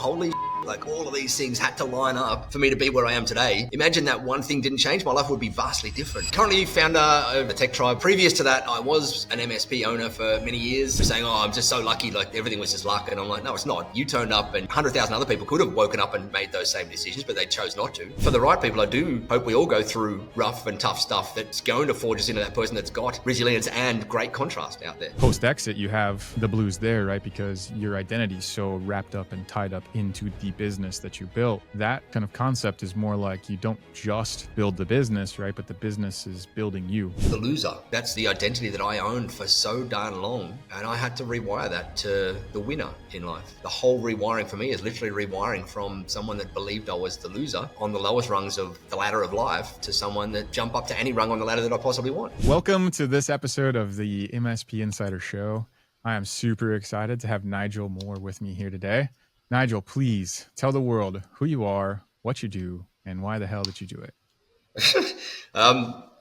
holy like all of these things had to line up for me to be where I am today. Imagine that one thing didn't change, my life would be vastly different. Currently founder of the Tech Tribe. Previous to that, I was an MSP owner for many years, saying, oh, I'm just so lucky, like everything was just luck. And I'm like, no, it's not. You turned up and 100,000 other people could have woken up and made those same decisions, but they chose not to. For the right people, I do hope we all go through rough and tough stuff that's going to forge us into that person that's got resilience and great contrast out there. Post-exit, you have the blues there, right? Because your identity's so wrapped up and tied up into the business that you built. That kind of concept is more like you don't just build the business, right? But the business is building you. The loser. That's the identity that I owned for so darn long. And I had to rewire that to the winner in life. The whole rewiring for me is literally rewiring from someone that believed I was the loser on the lowest rungs of the ladder of life to someone that jump up to any rung on the ladder that I possibly want. Welcome to this episode of the MSP Insider Show. I am super excited to have Nigel Moore with me here today. Nigel, please tell the world who you are, what you do, and why the hell did you do it?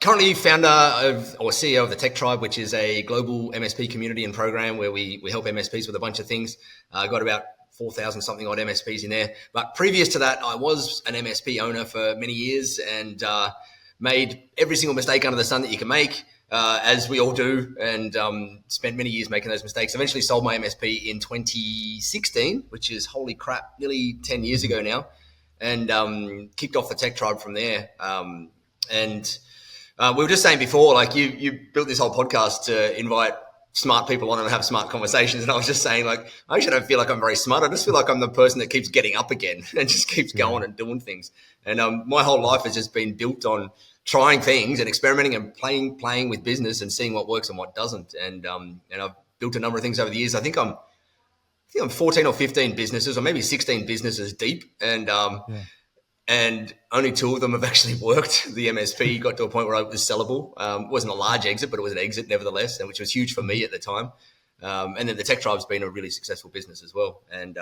Currently founder or CEO of the Tech Tribe, which is a global MSP community and program where we help MSPs with a bunch of things. Got about 4,000 something odd MSPs in there. But previous to that, I was an MSP owner for many years and made every single mistake under the sun that you can make. As we all do, and spent many years making those mistakes. Eventually sold my MSP in 2016, which is, holy crap, nearly 10 years ago now, and kicked off the Tech Tribe from there. And we were just saying before, like you built this whole podcast to invite smart people on and have smart conversations. And I was just saying, like, I actually don't feel like I'm very smart. I just feel like I'm the person that keeps getting up again and just keeps going and doing things. And my whole life has just been built on trying things and experimenting and playing with business and seeing what works and what doesn't. And I've built a number of things over the years. I think I'm 14 or 15 businesses, or maybe 16 businesses deep. And only 2 of them have actually worked. The MSP got to a point where it was sellable. It wasn't a large exit, but it was an exit nevertheless, and which was huge for me at the time. And then the Tech Tribe's been a really successful business as well. And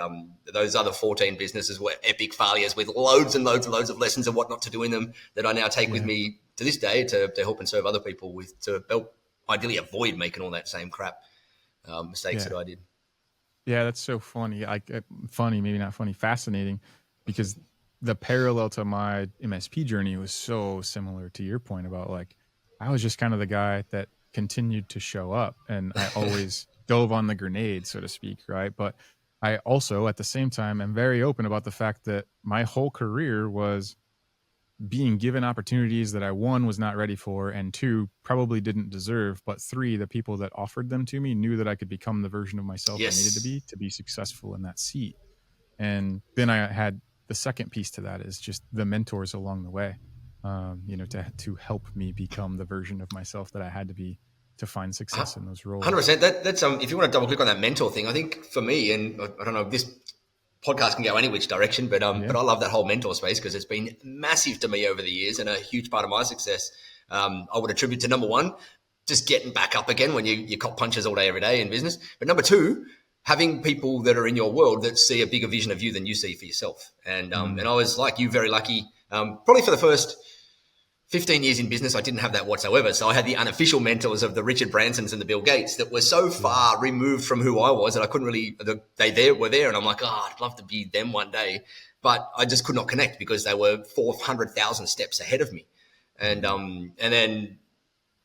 those other 14 businesses were epic failures with loads and loads and loads of lessons of what not to do in them that I now take with me to this day to help and serve other people with, to help ideally avoid making all that same crap mistakes that I did. Yeah, that's so funny. Funny, maybe not funny, fascinating, because the parallel to my MSP journey was so similar to your point about, like, I was just kind of the guy that continued to show up, and I always dove on the grenade, so to speak, right? But I also, at the same time, am very open about the fact that my whole career was being given opportunities that I, 1, was not ready for, and 2, probably didn't deserve, but 3, the people that offered them to me knew that I could become the version of myself I needed to be successful in that seat. And then I had the second piece to that is just the mentors along the way, to help me become the version of myself that I had to be to find success in those roles. 100%. That's if you want to double click on that mentor thing, I think for me, and I don't know if this podcast can go any which direction, but I love that whole mentor space because it's been massive to me over the years and a huge part of my success. I would attribute to, number 1, just getting back up again when you cop punches all day, every day in business. But number 2, having people that are in your world that see a bigger vision of you than you see for yourself. And I was, like you, very lucky. Probably for the first 15 years in business, I didn't have that whatsoever. So I had the unofficial mentors of the Richard Bransons and the Bill Gates that were so far removed from who I was that I couldn't really, they were there. And I'm like, I'd love to be them one day. But I just could not connect because they were 400,000 steps ahead of me. And then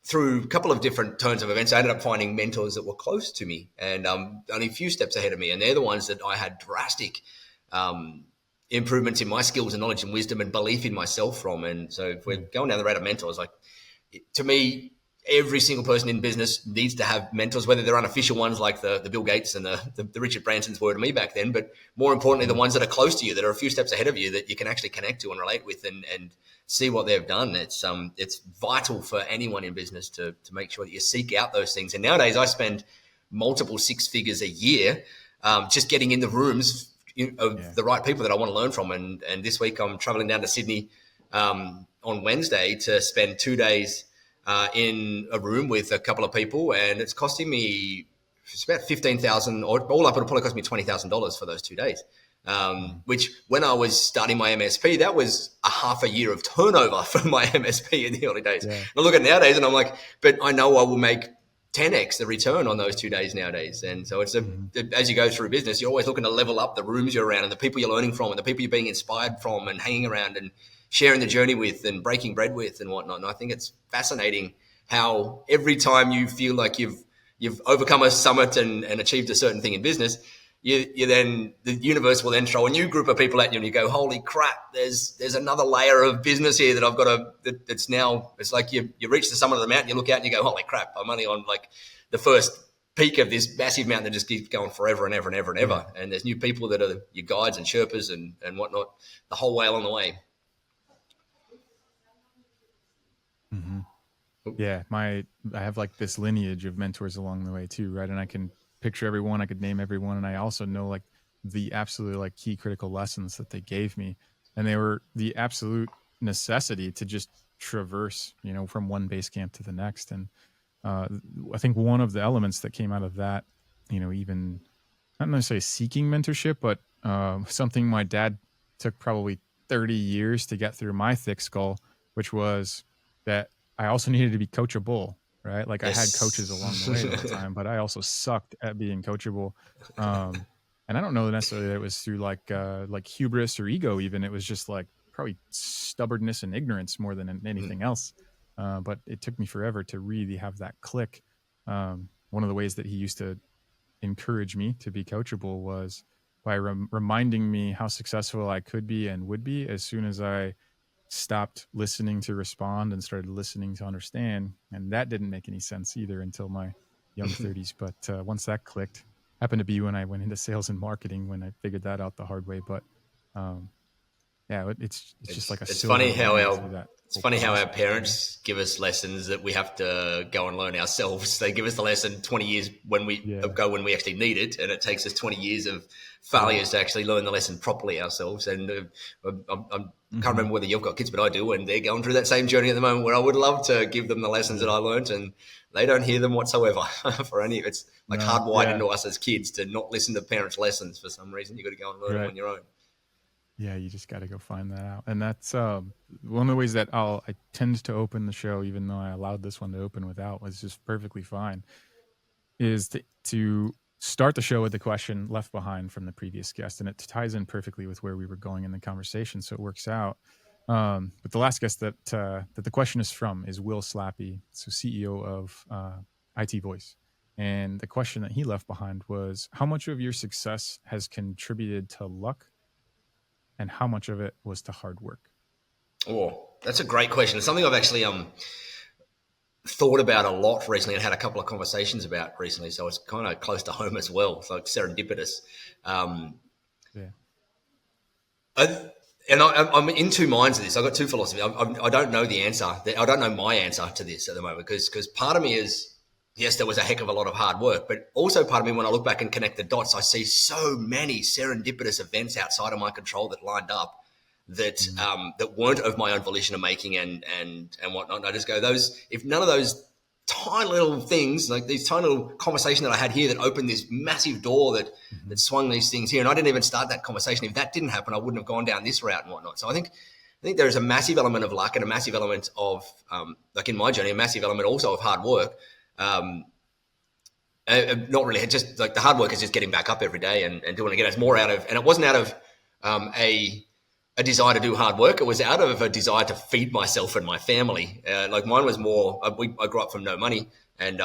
through a couple of different turns of events, I ended up finding mentors that were close to me and only a few steps ahead of me. And they're the ones that I had drastic improvements in my skills and knowledge and wisdom and belief in myself from. And so if we're going down the road of mentors, like, to me, every single person in business needs to have mentors, whether they're unofficial ones like the Bill Gates and the Richard Bransons were to me back then, but more importantly, the ones that are close to you, that are a few steps ahead of you, that you can actually connect to and relate with and see what they've done. It's vital for anyone in business to make sure that you seek out those things. And nowadays I spend multiple 6 figures a year just getting in the rooms of the right people that I want to learn from. And this week I'm traveling down to Sydney on Wednesday to spend 2 days in a room with a couple of people, and it's costing me, it's about $15,000, or all up, it'll probably cost me $20,000 for those 2 days. Which when I was starting my MSP, that was a half a year of turnover for my MSP in the early days. Yeah. I look at it nowadays and I'm like, but I know I will make 10x the return on those 2 days nowadays. And so it's Mm-hmm. as you go through business, you're always looking to level up the rooms you're around and the people you're learning from and the people you're being inspired from and hanging around and sharing the journey with and breaking bread with and whatnot. And I think it's fascinating how every time you feel like you've overcome a summit and achieved a certain thing in business, you then, the universe will then throw a new group of people at you and you go, holy crap, there's another layer of business here that I've got to, it's now, it's like you reach the summit of the mountain, you look out and you go, holy crap, I'm only on like the first peak of this massive mountain that just keeps going forever and ever and ever and ever. Yeah. And there's new people that are your guides and Sherpas and whatnot the whole way along the way. Mm-hmm. Yeah, I have like this lineage of mentors along the way too, right? And I can picture everyone, I could name everyone, and I also know like the absolute like key critical lessons that they gave me, and they were the absolute necessity to just traverse, from one base camp to the next. And I think one of the elements that came out of that, even not necessarily seeking mentorship, but something my dad took probably 30 years to get through my thick skull, which was that I also needed to be coachable, right? Like yes. I had coaches along the way all the time, but I also sucked at being coachable. And I don't know necessarily that it was through like hubris or ego even. It was just like probably stubbornness and ignorance more than anything else. But it took me forever to really have that click. One of the ways that he used to encourage me to be coachable was by reminding me how successful I could be and would be as soon as I stopped listening to respond and started listening to understand. And that didn't make any sense either until my young 30s. But once that clicked, happened to be when I went into sales and marketing, when I figured that out the hard way. But yeah, it's just like it's funny how our parents give us lessons that we have to go and learn ourselves. They give us the lesson 20 years ago when we actually need it, and it takes us 20 years of failures to actually learn the lesson properly ourselves. And I can't remember whether you've got kids, but I do, and they're going through that same journey at the moment where I would love to give them the lessons that I learned, and they don't hear them whatsoever for any. It's like hardwired into us as kids to not listen to parents' lessons for some reason. You've got to go and learn them on your own. Yeah, you just got to go find that out. And that's one of the ways that I tend to open the show, even though I allowed this one to open without, was just perfectly fine, is to start the show with the question left behind from the previous guest. And it ties in perfectly with where we were going in the conversation, so it works out. But the last guest that the question is from is Will Slappy, so CEO of IT Voice. And the question that he left behind was, how much of your success has contributed to luck, and how much of it was to hard work? Oh, that's a great question. It's something I've actually thought about a lot recently and had a couple of conversations about recently. So it's kind of close to home as well. It's like serendipitous. I'm in two minds of this. I've got two philosophies. I don't know the answer. I don't know my answer to this at the moment because part of me is, yes, there was a heck of a lot of hard work, but also part of me, when I look back and connect the dots, I see so many serendipitous events outside of my control that lined up that that weren't of my own volition of making and whatnot. And I just go, if none of those tiny little things, like these tiny little conversation that I had here that opened this massive door that swung these things here, and I didn't even start that conversation. If that didn't happen, I wouldn't have gone down this route and whatnot. So I think there is a massive element of luck and a massive element of, like in my journey, a massive element also of hard work. Not really, just like the hard work is just getting back up every day and doing it again. It's more out of, and it wasn't out of a desire to do hard work. It was out of a desire to feed myself and my family. Like mine was more, I grew up from no money, and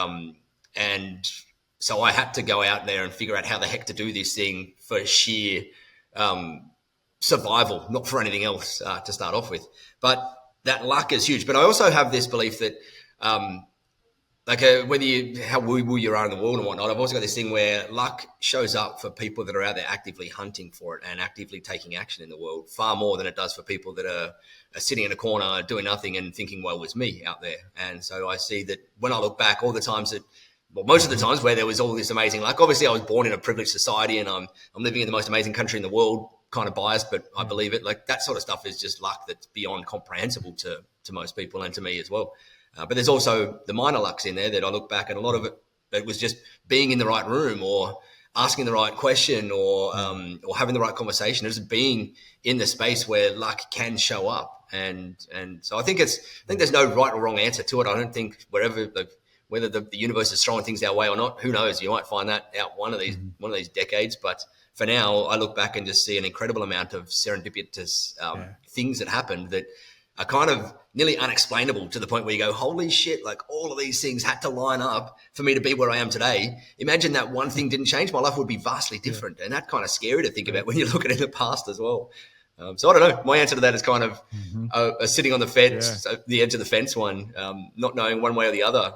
so I had to go out there and figure out how the heck to do this thing for sheer survival, not for anything else to start off with. But that luck is huge. But I also have this belief that how woo you are in the world and whatnot, I've also got this thing where luck shows up for people that are out there actively hunting for it and actively taking action in the world far more than it does for people that are sitting in a corner doing nothing and thinking, well, it was me out there. And so I see that when I look back, all the times that, well, most of the times where there was all this amazing luck, obviously I was born in a privileged society and I'm living in the most amazing country in the world, kind of biased, but I believe it. Like that sort of stuff is just luck that's beyond comprehensible to most people and to me as well. But there's also the minor lucks in there that I look back, and a lot of it was just being in the right room or asking the right question or having the right conversation. It's being in the space where luck can show up. And so I think there's no right or wrong answer to it. I don't think whether the universe is throwing things our way or not, who knows? You might find that out one of these decades. But for now, I look back and just see an incredible amount of serendipitous things that happened that are kind of nearly unexplainable, to the point where you go, holy shit, like all of these things had to line up for me to be where I am today. Imagine that one thing didn't change, my life would be vastly different. And that's kind of scary to think about when you're looking in the past as well. So I don't know. My answer to that is kind of sitting on the fence, the edge of the fence one, not knowing one way or the other.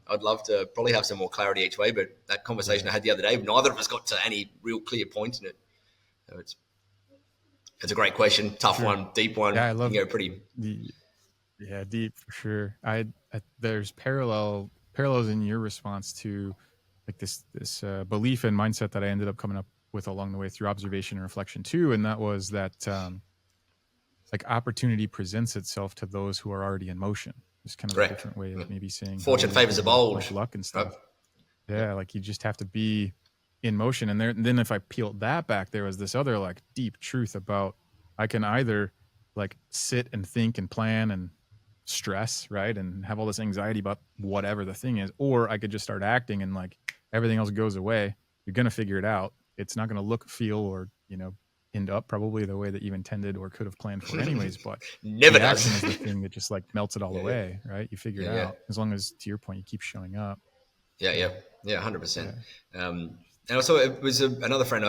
I'd love to probably have some more clarity each way, but that conversation I had the other day, neither of us got to any real clear point in it. So it's a great question, tough one, deep one. Yeah, I love pretty. Yeah, deep for sure. There's parallels in your response to like this belief and mindset that I ended up coming up with along the way through observation and reflection too, and that was that like opportunity presents itself to those who are already in motion. It's kind of a different way of maybe saying fortune favors the bold, like luck and stuff. Yeah, like you just have to be in motion. And then if I peeled that back, there was this other like deep truth about I can either like sit and think and plan and stress, right, and have all this anxiety about whatever the thing is, or I could just start acting and like everything else goes away. You're gonna figure it out. It's not gonna look, feel, or end up probably the way that you intended or could have planned for anyways, but never the does. action is the thing that just like melts it all away, right? You figure it out as long as, to your point, you keep showing up. 100%. And also it was another friend,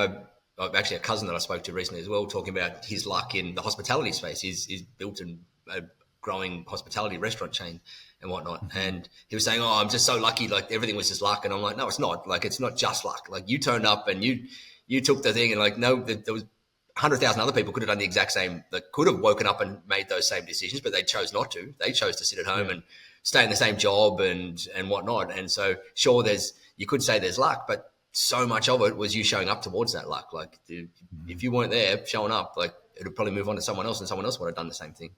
actually a cousin that I spoke to recently as well, talking about his luck in the hospitality space. He's built a growing hospitality restaurant chain and whatnot. And he was saying, oh, I'm just so lucky. Like everything was just luck. And I'm like, no, it's not. Like, it's not just luck. Like you turned up and you took the thing, and like, no, there was 100,000 other people could have done the exact same, that could have woken up and made those same decisions, but they chose not to. They chose to sit at home and stay in the same job and whatnot. And so sure, you could say there's luck, but so much of it was you showing up towards that luck. Like if you weren't there showing up, like it would probably move on to someone else, and someone else would have done the same thing.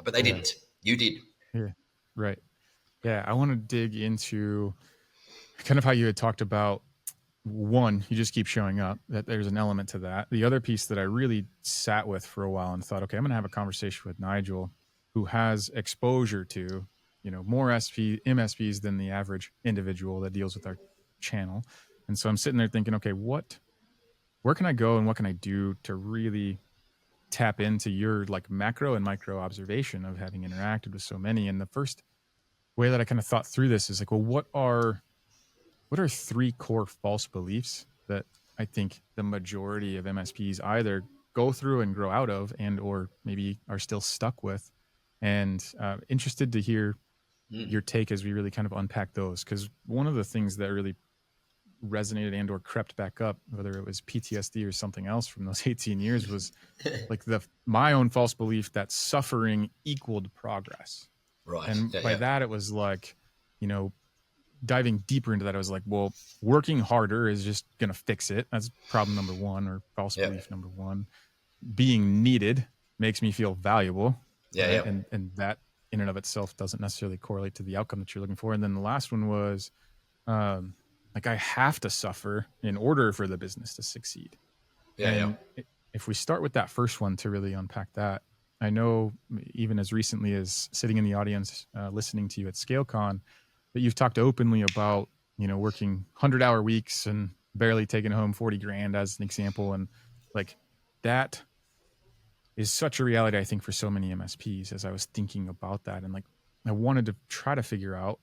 But they didn't. You did. Yeah. Right. Yeah. I want to dig into kind of how you had talked about, one, you just keep showing up, that there's an element to that. The other piece that I really sat with for a while and thought, okay, I'm going to have a conversation with Nigel, who has exposure to, more MSPs than the average individual that deals with our channel. And so I'm sitting there thinking, okay, where can I go and what can I do to really tap into your like macro and micro observation of having interacted with so many? And the first way that I kind of thought through this is like, well, what are 3 core false beliefs that I think the majority of MSPs either go through and grow out of, and or maybe are still stuck with? And interested to hear your take as we really kind of unpack those, because one of the things that really resonated and or crept back up, whether it was PTSD or something else from those 18 years, was like my own false belief that suffering equaled progress. Right. And by that, it was like, diving deeper into that, I was like, well, working harder is just going to fix it. That's problem number one, or false belief number one. Being needed makes me feel valuable. Right? And that in and of itself doesn't necessarily correlate to the outcome that you're looking for. And then the last one was, like, I have to suffer in order for the business to succeed. If we start with that first one to really unpack that, I know even as recently as sitting in the audience, listening to you at ScaleCon, that you've talked openly about, working 100-hour weeks and barely taking home 40 grand as an example. And like that is such a reality, I think, for so many MSPs, as I was thinking about that. And like, I wanted to try to figure out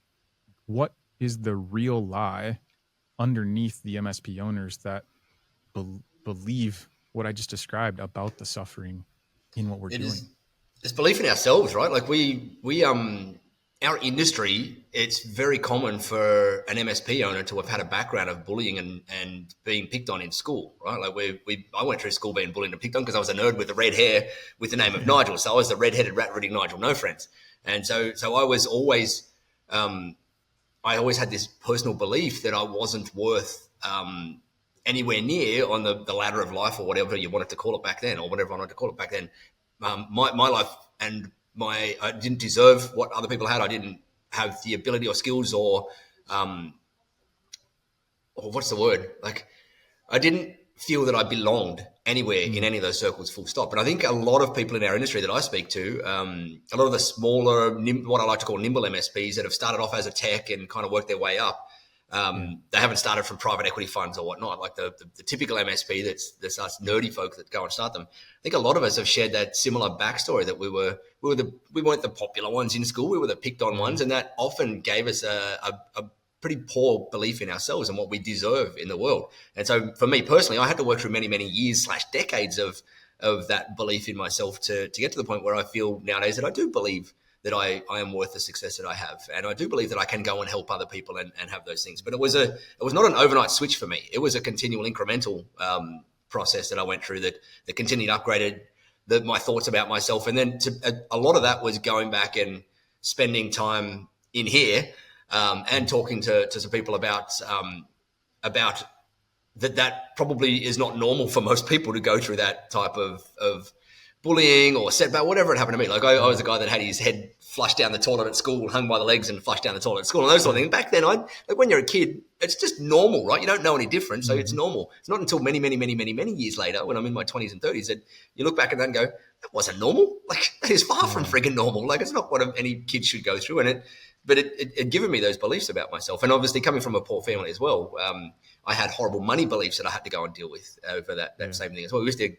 what is the real lie underneath the MSP owners that believe what I just described about the suffering in what we're doing. It's belief in ourselves, right? Like we our industry, it's very common for an MSP owner to have had a background of bullying and being picked on in school, right? Like I went through school being bullied and picked on because I was a nerd with the red hair with the name of Nigel. So I was the red-headed, rat-riding Nigel, no friends. And so I was always, I always had this personal belief that I wasn't worth anywhere near on the ladder of life, or whatever you wanted to call it back then, or whatever I wanted to call it back then. My life and I didn't deserve what other people had. I didn't have the ability or skills or what's the word? Like, I didn't feel that I belonged anywhere in any of those circles, full stop. And I think a lot of people in our industry that I speak to, a lot of the smaller, what I like to call nimble MSPs that have started off as a tech and kind of worked their way up, they haven't started from private equity funds or whatnot, like the typical MSP that's us nerdy folk that go and start them. I think a lot of us have shared that similar backstory that we weren't the popular ones in school, we were the picked on ones, and that often gave us a pretty poor belief in ourselves and what we deserve in the world. And so for me personally, I had to work through many, many years / decades of that belief in myself to get to the point where I feel nowadays that I do believe that I am worth the success that I have. And I do believe that I can go and help other people and have those things. But it was not an overnight switch for me. It was a continual incremental process that I went through that continued upgraded my thoughts about myself. And then a lot of that was going back and spending time in here and talking to some people about that probably is not normal for most people to go through that type of bullying or setback, whatever it happened to me. Like I was a guy that had his head flushed down the toilet at school, hung by the legs and flushed down the toilet at school and those sort of things. Back then, like when you're a kid, it's just normal, right? You don't know any different, so it's normal. It's not until many years later, when I'm in my 20s and 30s, that you look back at that and go, that wasn't normal. Like that is far from freaking normal. Like it's not what any kid should go through. And it given me those beliefs about myself. And obviously coming from a poor family as well, I had horrible money beliefs that I had to go and deal with over that same thing as well. We used to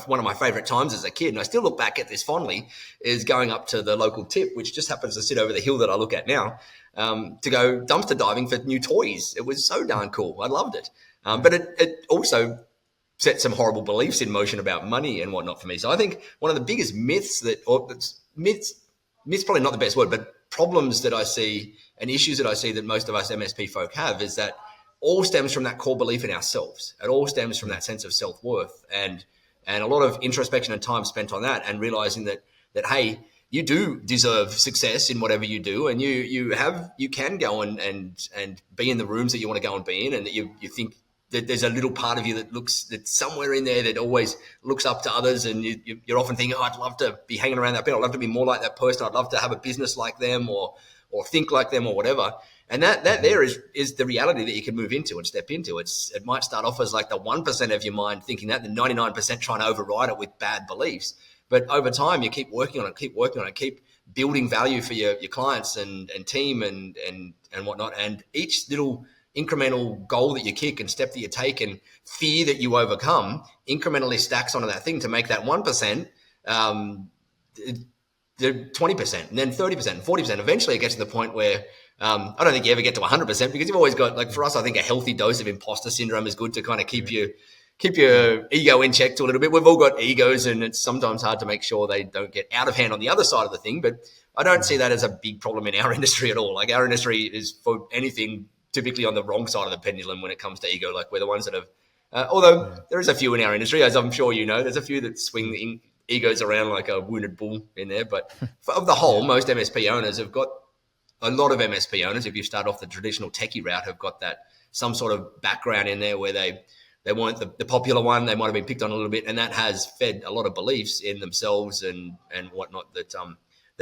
one of my favorite times as a kid, and I still look back at this fondly, is going up to the local tip, which just happens to sit over the hill that I look at now, to go dumpster diving for new toys. It was so darn cool. I loved it. But it also set some horrible beliefs in motion about money and whatnot for me. So I think one of the biggest myths myths probably not the best word, but problems that I see and issues that I see that most of us MSP folk have is that all stems from that core belief in ourselves. It all stems from that sense of self-worth and a lot of introspection and time spent on that, and realizing that hey, you do deserve success in whatever you do, and you can go and be in the rooms that you want to go and be in, and that you think that there's a little part of you that's somewhere in there that always looks up to others, and you're often thinking, oh, I'd love to be hanging around that people. I'd love to be more like that person. I'd love to have a business like them or think like them or whatever. And that there is the reality that you can move into and step into. It might start off as like the 1% of your mind thinking that, the 99% trying to override it with bad beliefs. But over time, you keep working on it, keep building value for your clients and team and whatnot. And each little incremental goal that you kick and step that you take and fear that you overcome incrementally stacks onto that thing to make that 1%, the 20%, and then 30%, 40%. Eventually it gets to the point where I don't think you ever get to 100%, because you've always got, like for us, I think a healthy dose of imposter syndrome is good to kind of keep your ego in check to a little bit. We've all got egos, and it's sometimes hard to make sure they don't get out of hand on the other side of the thing. But I don't see that as a big problem in our industry at all. Like our industry is, for anything, typically on the wrong side of the pendulum when it comes to ego. Like we're the ones that have, although there is a few in our industry, as I'm sure you know, there's a few that swing the egos around like a wounded bull in there. But of the whole, most MSP owners have got, a lot of MSP owners, if you start off the traditional techie route, have got that some sort of background in there where they weren't the popular one. They might have been picked on a little bit, and that has fed a lot of beliefs in themselves and whatnot that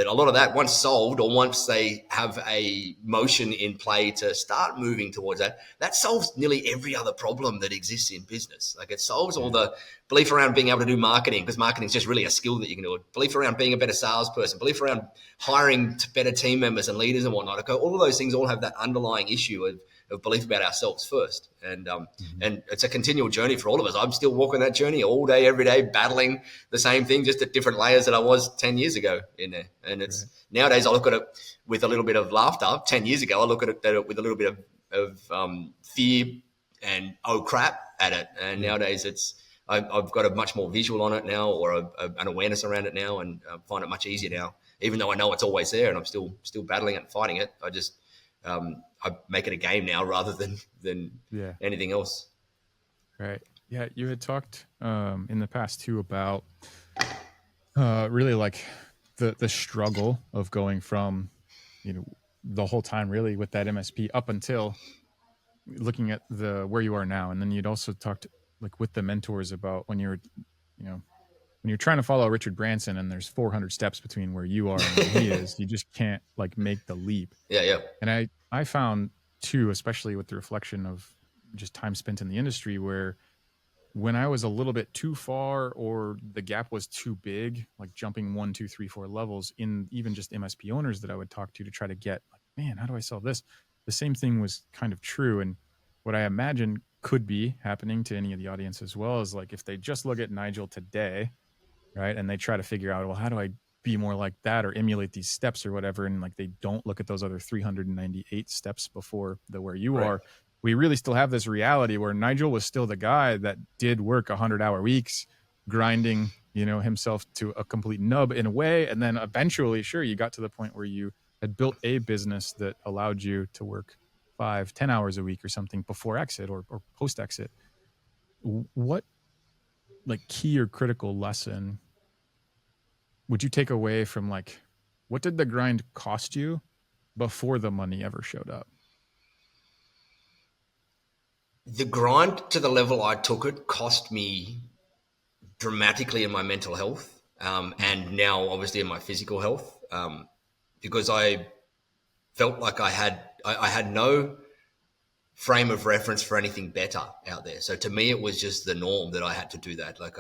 a lot of that, once solved, or once they have a motion in play to start moving towards that solves nearly every other problem that exists in business. Like it solves all the belief around being able to do marketing, because marketing is just really a skill that you can do. Belief around being a better salesperson, belief around hiring better team members and leaders and whatnot. All of those things all have that underlying issue of belief about ourselves first. And it's a continual journey for all of us. I'm still walking that journey all day, every day, battling the same thing, just at different layers that I was 10 years ago in there. And it's nowadays I look at it with a little bit of laughter. 10 years ago, I look at it with a little bit of fear and oh crap at it. And nowadays I've got a much more visual on it now, or an awareness around it now, and find it much easier now, even though I know it's always there and I'm still battling it and fighting it. I just, I make it a game now rather than anything else. Right. Yeah. You had talked in the past too about really like the struggle of going from, the whole time really with that MSP up until looking at where you are now. And then you'd also talked like with the mentors about when you're, when you're trying to follow Richard Branson and there's 400 steps between where you are and where he is, you just can't like make the leap. Yeah. And I found too, especially with the reflection of just time spent in the industry, where when I was a little bit too far or the gap was too big, like jumping 1, 2, 3, 4 levels in even just MSP owners that I would talk to try to get like, man, how do I sell this? The same thing was kind of true. And what I imagine could be happening to any of the audience as well is like, if they just look at Nigel today, right, and they try to figure out, well, how do I be more like that or emulate these steps or whatever, and like they don't look at those other 398 steps before the where you Right. are, we really still have this reality where Nigel was still the guy that did work 100-hour weeks, grinding, himself to a complete nub in a way. And then eventually, sure, you got to the point where you had built a business that allowed you to work 5-10 hours a week or something before exit or post exit. What like key or critical lesson would you take away from like, what did the grind cost you before the money ever showed up? The grind to the level I took it cost me dramatically in my mental health, and now obviously in my physical health, because I felt like I had no frame of reference for anything better out there. So to me, it was just the norm that I had to do that. Like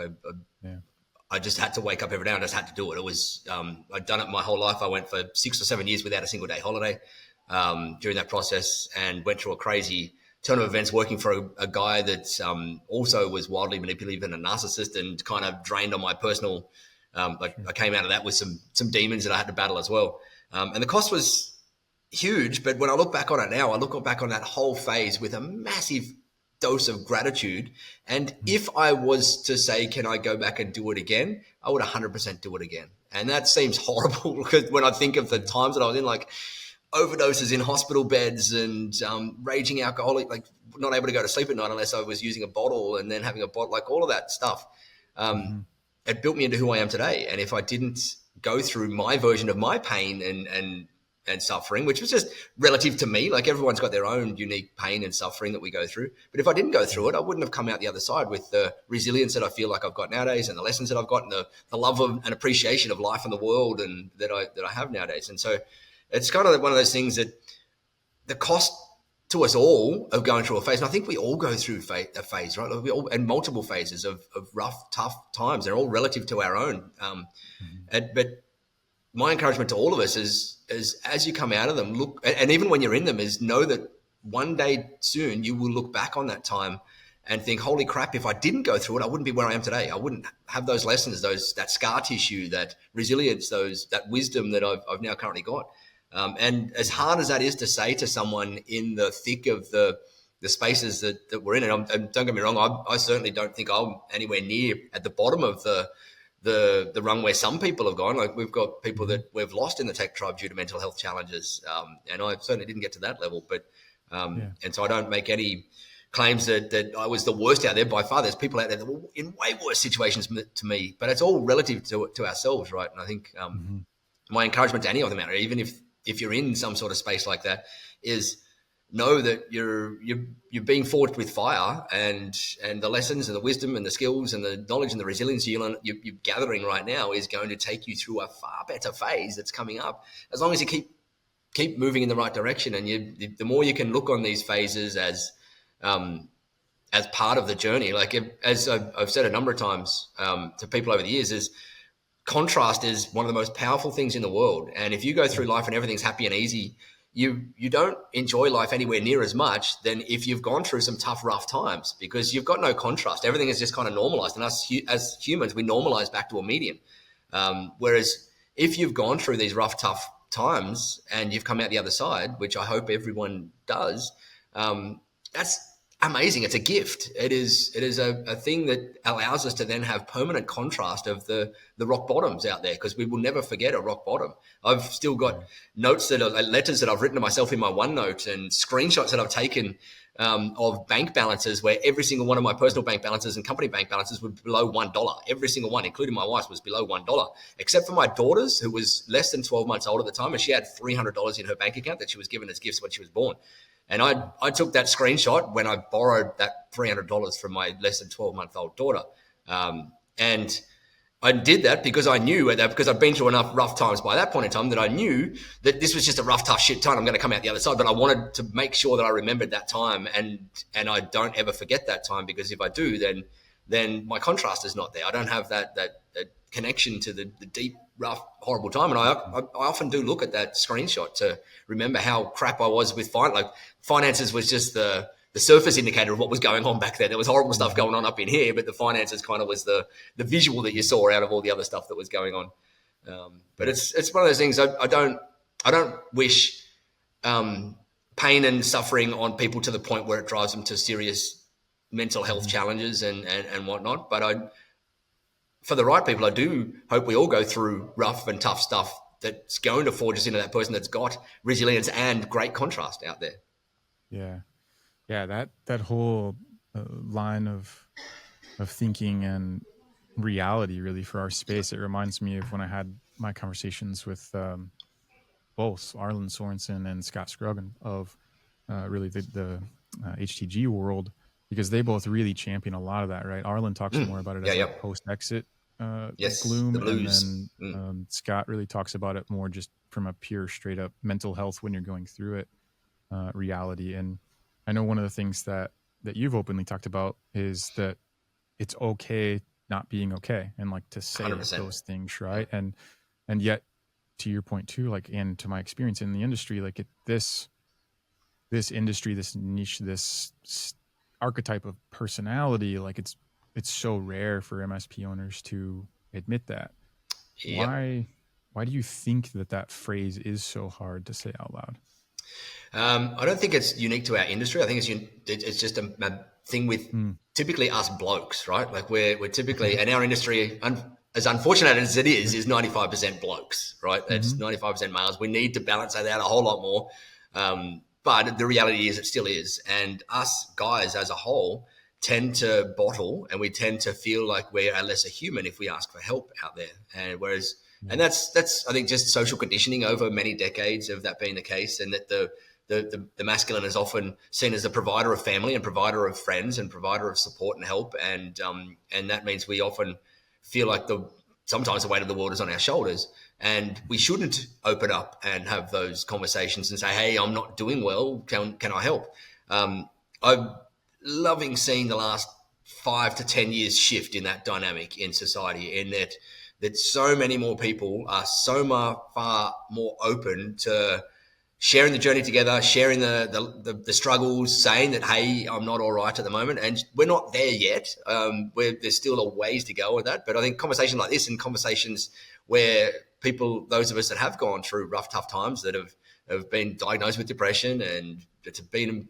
I just had to wake up every day and I just had to do it. It was, I'd done it my whole life. I went for 6 or 7 years without a single day holiday during that process, and went through a crazy turn of events working for a guy that also was wildly manipulative and a narcissist, and kind of drained on my personal, I came out of that with some demons that I had to battle as well. And the cost was huge, but when I look back on it now, I look back on that whole phase with a massive dose of gratitude. And if I was to say, can I go back and do it again? I would 100% do it again. And that seems horrible because when I think of the times that I was in, like overdoses in hospital beds and raging alcoholic, like not able to go to sleep at night unless I was using a bottle, and then having a bottle, like all of that stuff, it built me into who I am today. And if I didn't go through my version of my pain and suffering, which was just relative to me, like everyone's got their own unique pain and suffering that we go through. But if I didn't go through it, I wouldn't have come out the other side with the resilience that I feel like I've got nowadays, and the lessons that I've got, and the love of and appreciation of life and the world and that I have nowadays. And so it's kind of one of those things that the cost to us all of going through a phase, and I think we all go through a phase, right? Like we all, and multiple phases of rough, tough times. They're all relative to our own. But my encouragement to all of us is as you come out of them, look, and even when you're in them, is know that one day soon you will look back on that time and think, holy crap, if I didn't go through it, I wouldn't be where I am today. I wouldn't have those lessons, that scar tissue, that resilience, that wisdom that I've now currently got. And as hard as that is to say to someone in the thick of the spaces that we're in, and don't get me wrong, I certainly don't think I'm anywhere near at the bottom of the rung where some people have gone. Like we've got people that we've lost in the tech tribe due to mental health challenges, and I certainly didn't get to that level. But and so I don't make any claims that I was the worst out there. By far, there's people out there that were in way worse situations to me. But it's all relative to ourselves, right? And I think my encouragement to any of them out there, even if you're in some sort of space like that, is know that you're being forged with fire, and the lessons and the wisdom and the skills and the knowledge and the resilience you're gathering right now is going to take you through a far better phase that's coming up, as long as you keep moving in the right direction. And the more you can look on these phases as part of the journey, like as I've said a number of times to people over the years, is contrast is one of the most powerful things in the world. And if you go through life and everything's happy and easy, you don't enjoy life anywhere near as much than if you've gone through some tough, rough times, because you've got no contrast. Everything is just kind of normalized. And us as humans, we normalize back to a median. Whereas if you've gone through these rough, tough times and you've come out the other side, which I hope everyone does, that's amazing. It's a gift. It is a thing that allows us to then have permanent contrast of the rock bottoms out there, because we will never forget a rock bottom. I've still got notes letters that I've written to myself in my OneNote, and screenshots that I've taken of bank balances where every single one of my personal bank balances and company bank balances were below $1. Every single one, including my wife's, was below $1, except for my daughter's, who was less than 12 months old at the time, and she had $300 in her bank account that she was given as gifts when she was born. And I took that screenshot when I borrowed that $300 from my less than 12-month-old daughter. And I did that because I knew that, because I'd been through enough rough times by that point in time, that I knew that this was just a rough, tough shit time. I'm going to come out the other side. But I wanted to make sure that I remembered that time and I don't ever forget that time, because if I do, then then my contrast is not there. I don't have that connection to the deep, rough, horrible time. And I often do look at that screenshot to remember how crap I was with finances was just the surface indicator of what was going on back then. There was horrible stuff going on up in here, but the finances kind of was the visual that you saw out of all the other stuff that was going on. But it's one of those things. I don't wish pain and suffering on people to the point where it drives them to serious mental health challenges and whatnot. But for the right people, I do hope we all go through rough and tough stuff that's going to forge us into that person that's got resilience and great contrast out there. Yeah, that whole line of thinking and reality really for our space, it reminds me of when I had my conversations with both Arlen Sorensen and Scott Scruggan of really the HTG world, because they both really champion a lot of that, right? Arlen talks more about it as a post-exit gloom, the blues. And then Scott really talks about it more just from a pure, straight up mental health when you're going through it reality. And I know one of the things that you've openly talked about is that it's okay not being okay, and like to say 100%. Those things, right? And yet, to your point too, like, and to my experience in the industry, like this industry, this niche, this archetype of personality, like it's so rare for MSP owners to admit that. Yep. Why do you think that phrase is so hard to say out loud? I don't think it's unique to our industry. I think it's just a thing with typically us blokes, right? Like we're typically, in our industry, as unfortunate as it is 95% blokes, right? That's 95% males. We need to balance that out a whole lot more. But the reality is it still is. And us guys as a whole tend to bottle, and we tend to feel like we're a lesser human if we ask for help out there. And that's I think just social conditioning over many decades of that being the case, and that the masculine is often seen as a provider of family and provider of friends and provider of support and help, and that means we often feel like sometimes the weight of the world is on our shoulders, and we shouldn't open up and have those conversations and say, hey, I'm not doing well, can I help? I'm loving seeing the last 5 to 10 years shift in that dynamic in society, in that so many more people are far more open to sharing the journey together, sharing the struggles, saying that, hey, I'm not all right at the moment. And we're not there yet. There's still a ways to go with that. But I think conversations like this and conversations where people, those of us that have gone through rough, tough times, that have been diagnosed with depression and it's been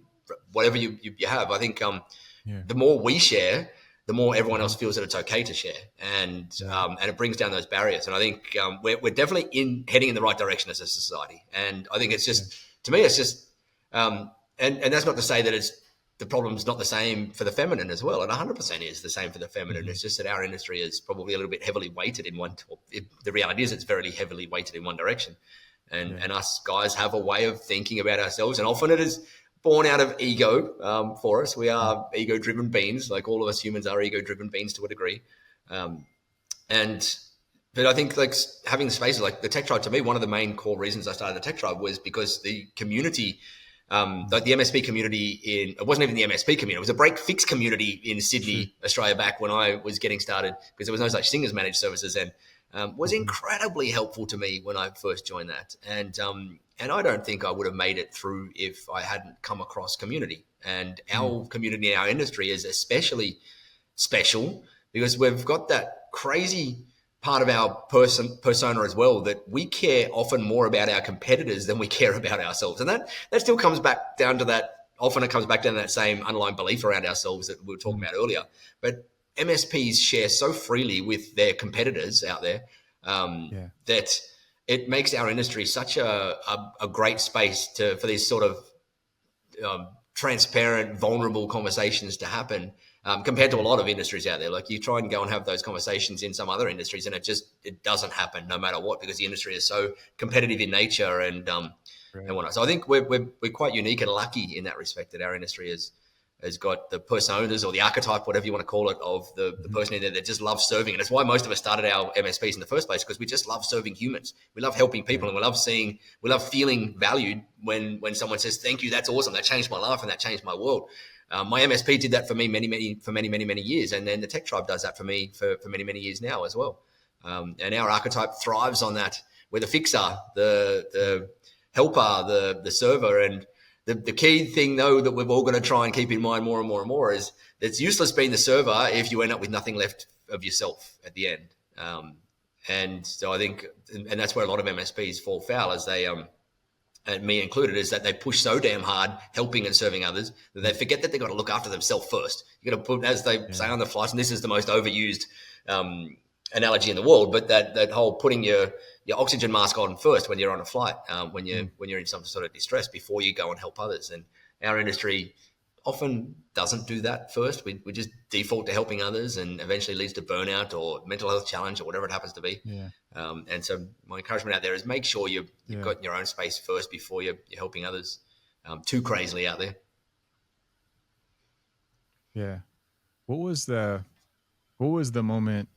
whatever you have, I think the more we share, the more everyone else feels that it's okay to share, and it brings down those barriers. And I think we're definitely heading in the right direction as a society. And I think it's just, to me, it's just, and that's not to say that the problem's not the same for the feminine as well. It 100% is the same for the feminine. It's just that our industry is probably a little bit heavily weighted in one. The reality is, it's very heavily weighted in one direction, and us guys have a way of thinking about ourselves, and often it is born out of ego for us. We are ego-driven beings, like all of us humans are ego-driven beings to a degree. But I think like having spaces like the Tech Tribe, to me, one of the main core reasons I started the Tech Tribe was because the community, like the MSP community it wasn't even the MSP community, it was a break-fix community in Sydney, Australia, back when I was getting started, because there was no such thing as managed services, and was incredibly helpful to me when I first joined that. And I don't think I would have made it through if I hadn't come across community. And our community in our industry is especially special because we've got that crazy part of our persona as well, that we care often more about our competitors than we care about ourselves. And that still comes back down to that. Often it comes back down to that same underlying belief around ourselves that we were talking about earlier. But MSPs share so freely with their competitors out there that it makes our industry such a great space for these sort of transparent, vulnerable conversations to happen, compared to a lot of industries out there. Like you try and go and have those conversations in some other industries, and it doesn't happen no matter what, because the industry is so competitive in nature and whatnot. So I think we're quite unique and lucky in that respect, that our industry has got the personas or the archetype, whatever you want to call it, of the person in there that just loves serving. And it's why most of us started our MSPs in the first place, because we just love serving humans. We love helping people, and we love feeling valued when someone says, thank you, that's awesome, that changed my life and that changed my world. My MSP did that for me many years, and then the Tech Tribe does that for me for many years now as well. And our archetype thrives on that. We're the fixer, the helper, the server, and the key thing though that we've all got to try and keep in mind more and more is that it's useless being the server if you end up with nothing left of yourself at the end. And so I think, and that's where a lot of MSPs fall foul, as they and me included, is that they push so damn hard helping and serving others that they forget that they've got to look after themselves first. You got to put, as they say on the flights, and this is the most overused analogy in the world, but that whole putting your oxygen mask on first when you're on a flight, when you're in some sort of distress before you go and help others. And our industry often doesn't do that first. We just default to helping others, and eventually leads to burnout or mental health challenge or whatever it happens to be. Yeah. And so my encouragement out there is make sure you've got your own space first before you're helping others too crazily out there. Yeah. What was the moment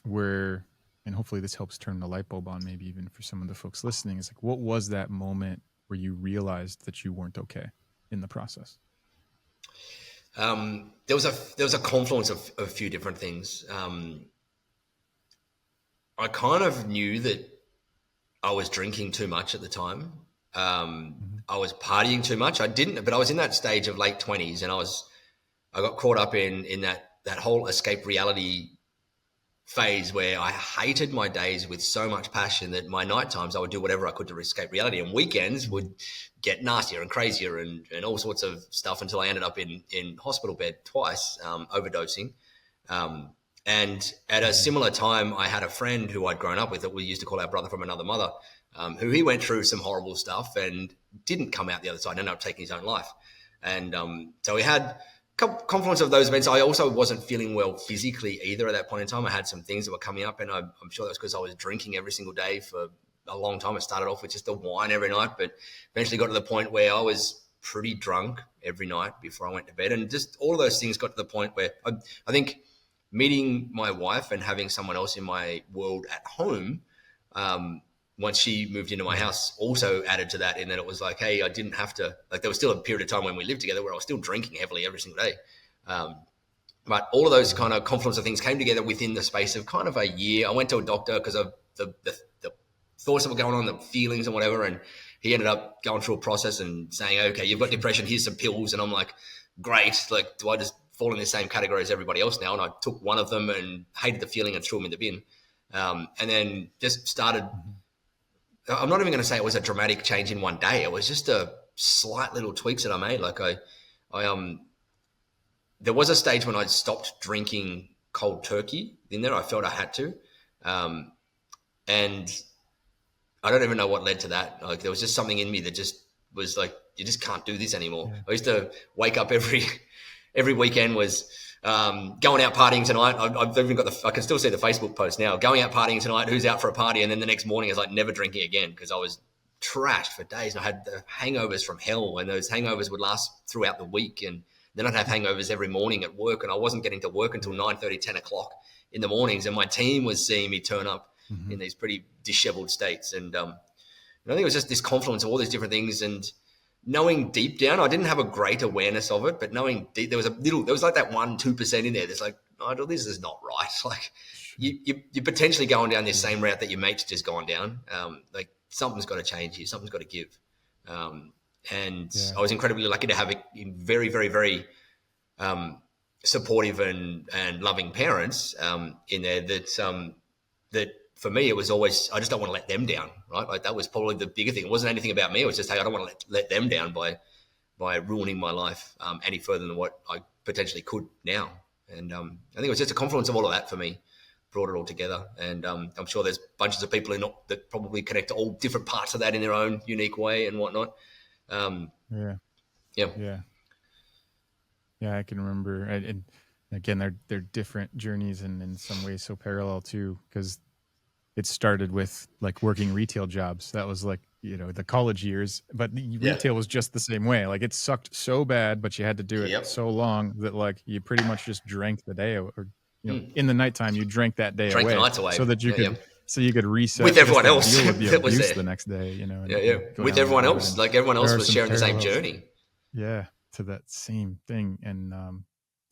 where, and hopefully this helps turn the light bulb on, maybe even for some of the folks listening, is like, what was that moment where you realized that you weren't okay in the process? There was a confluence of a few different things. I kind of knew that I was drinking too much at the time. I was partying too much. I didn't, but I was in that stage of late 20s, and I got caught up in that whole escape reality phase where I hated my days with so much passion that my night times I would do whatever I could to escape reality, and weekends would get nastier and crazier and all sorts of stuff until I ended up in hospital bed twice, overdosing. And at a similar time, I had a friend who I'd grown up with that we used to call our brother from another mother, who he went through some horrible stuff and didn't come out the other side, ended up taking his own life. And so we had confluence of those events. I also wasn't feeling well physically either at that point in time. I had some things that were coming up, and I'm sure that's because I was drinking every single day for a long time. It started off with just a wine every night, but eventually got to the point where I was pretty drunk every night before I went to bed. And just all of those things got to the point where I think meeting my wife and having someone else in my world at home, once she moved into my house, also added to that, in that it was like, hey, I didn't have to, like, there was still a period of time when we lived together where I was still drinking heavily every single day. But all of those kind of confluence of things came together within the space of kind of a year. I went to a doctor because of the thoughts that were going on, the feelings and whatever. And he ended up going through a process and saying, okay, you've got depression, here's some pills. And I'm like, great. Like, do I just fall in the same category as everybody else now? And I took one of them and hated the feeling and threw them in the bin. And then just started, I'm not even going to say it was a dramatic change in one day. It was just a slight little tweaks that I made. Like there was a stage when I stopped drinking cold turkey in there. I felt I had to. And I don't even know what led to that. Like, there was just something in me that just was like, you just can't do this anymore. Yeah. I used to wake up every weekend was going out partying tonight. I've even got I can still see the Facebook post now. Going out partying tonight. Who's out for a party? And then the next morning, I was like never drinking again because I was trashed for days. And I had the hangovers from hell, and those hangovers would last throughout the week. And then I'd have hangovers every morning at work, and I wasn't getting to work until 9:30, 10 o'clock in the mornings. And my team was seeing me turn up in these pretty disheveled states. And I think it was just this confluence of all these different things. And knowing deep down, I didn't have a great awareness of it, but knowing deep, there was like that 1-2% in there that's like, Nigel, this is not right. Like, you're potentially going down this same route that your mate's just gone down. Like, something's got to change here. Something's got to give. I was incredibly lucky to have very, very, very supportive and loving parents in there that for me, it was always, I just don't want to let them down, right? Like, that was probably the bigger thing. It wasn't anything about me. It was just, hey, I don't want to let them down by ruining my life any further than what I potentially could now. And I think it was just a confluence of all of that for me, brought it all together. And I'm sure there's bunches of people that probably connect to all different parts of that in their own unique way and whatnot. Yeah, I can remember. And again, they're different journeys and in some ways so parallel too, because it started with like working retail jobs. That was like, the college years, but retail was just the same way. Like, it sucked so bad, but you had to do it so long that like you pretty much just drank the day, or in the nighttime you drank that day the nights away so that you could reset with everyone else deal with the that was abuse there the next day. With everyone else, like everyone else was sharing the same journey. Yeah, to that same thing. And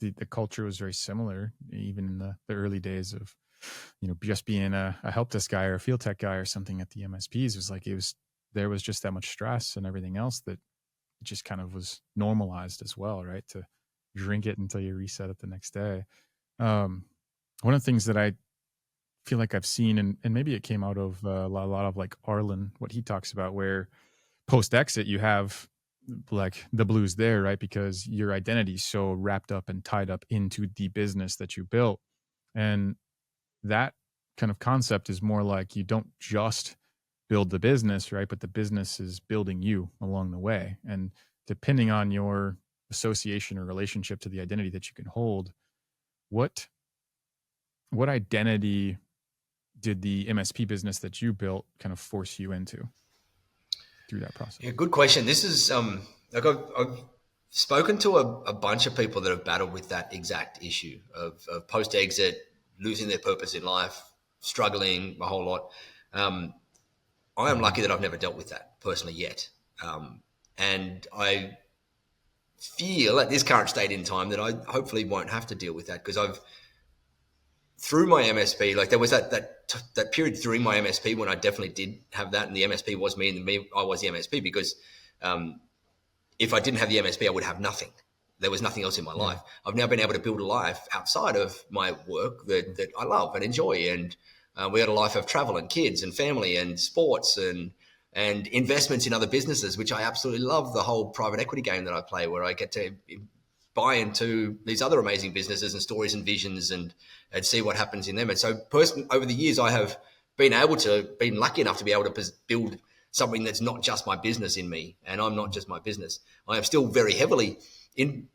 the culture was very similar, even in the early days of, just being a help desk guy or a field tech guy or something at the MSPs. There was just that much stress and everything else that it just kind of was normalized as well, right? To drink it until you reset it the next day. One of the things that I feel like I've seen, and maybe it came out of a lot of like Arlen, what he talks about, where post exit you have like the blues there, right? Because your identity is so wrapped up and tied up into the business that you built. And that kind of concept is more like you don't just build the business, right? But the business is building you along the way. And depending on your association or relationship to the identity that you can hold, what identity did the MSP business that you built kind of force you into through that process? Yeah, good question. This is like I've spoken to a bunch of people that have battled with that exact issue of post exit, losing their purpose in life, struggling a whole lot. I am lucky that I've never dealt with that personally yet, and I feel at this current state in time that I hopefully won't have to deal with that, because I've, through my MSP, like there was that period during my MSP when I definitely did have that, and the MSP was me, and I was the MSP, because if I didn't have the MSP, I would have nothing. There was nothing else in my life. I've now been able to build a life outside of my work that I love and enjoy, and we had a life of travel and kids and family and sports and investments in other businesses, which I absolutely love. The whole private equity game that I play, where I get to buy into these other amazing businesses and stories and visions and see what happens in them. And so over the years, I have been lucky enough to be able to build something that's not just my business in me, and I'm not just my business. I am still very heavily in.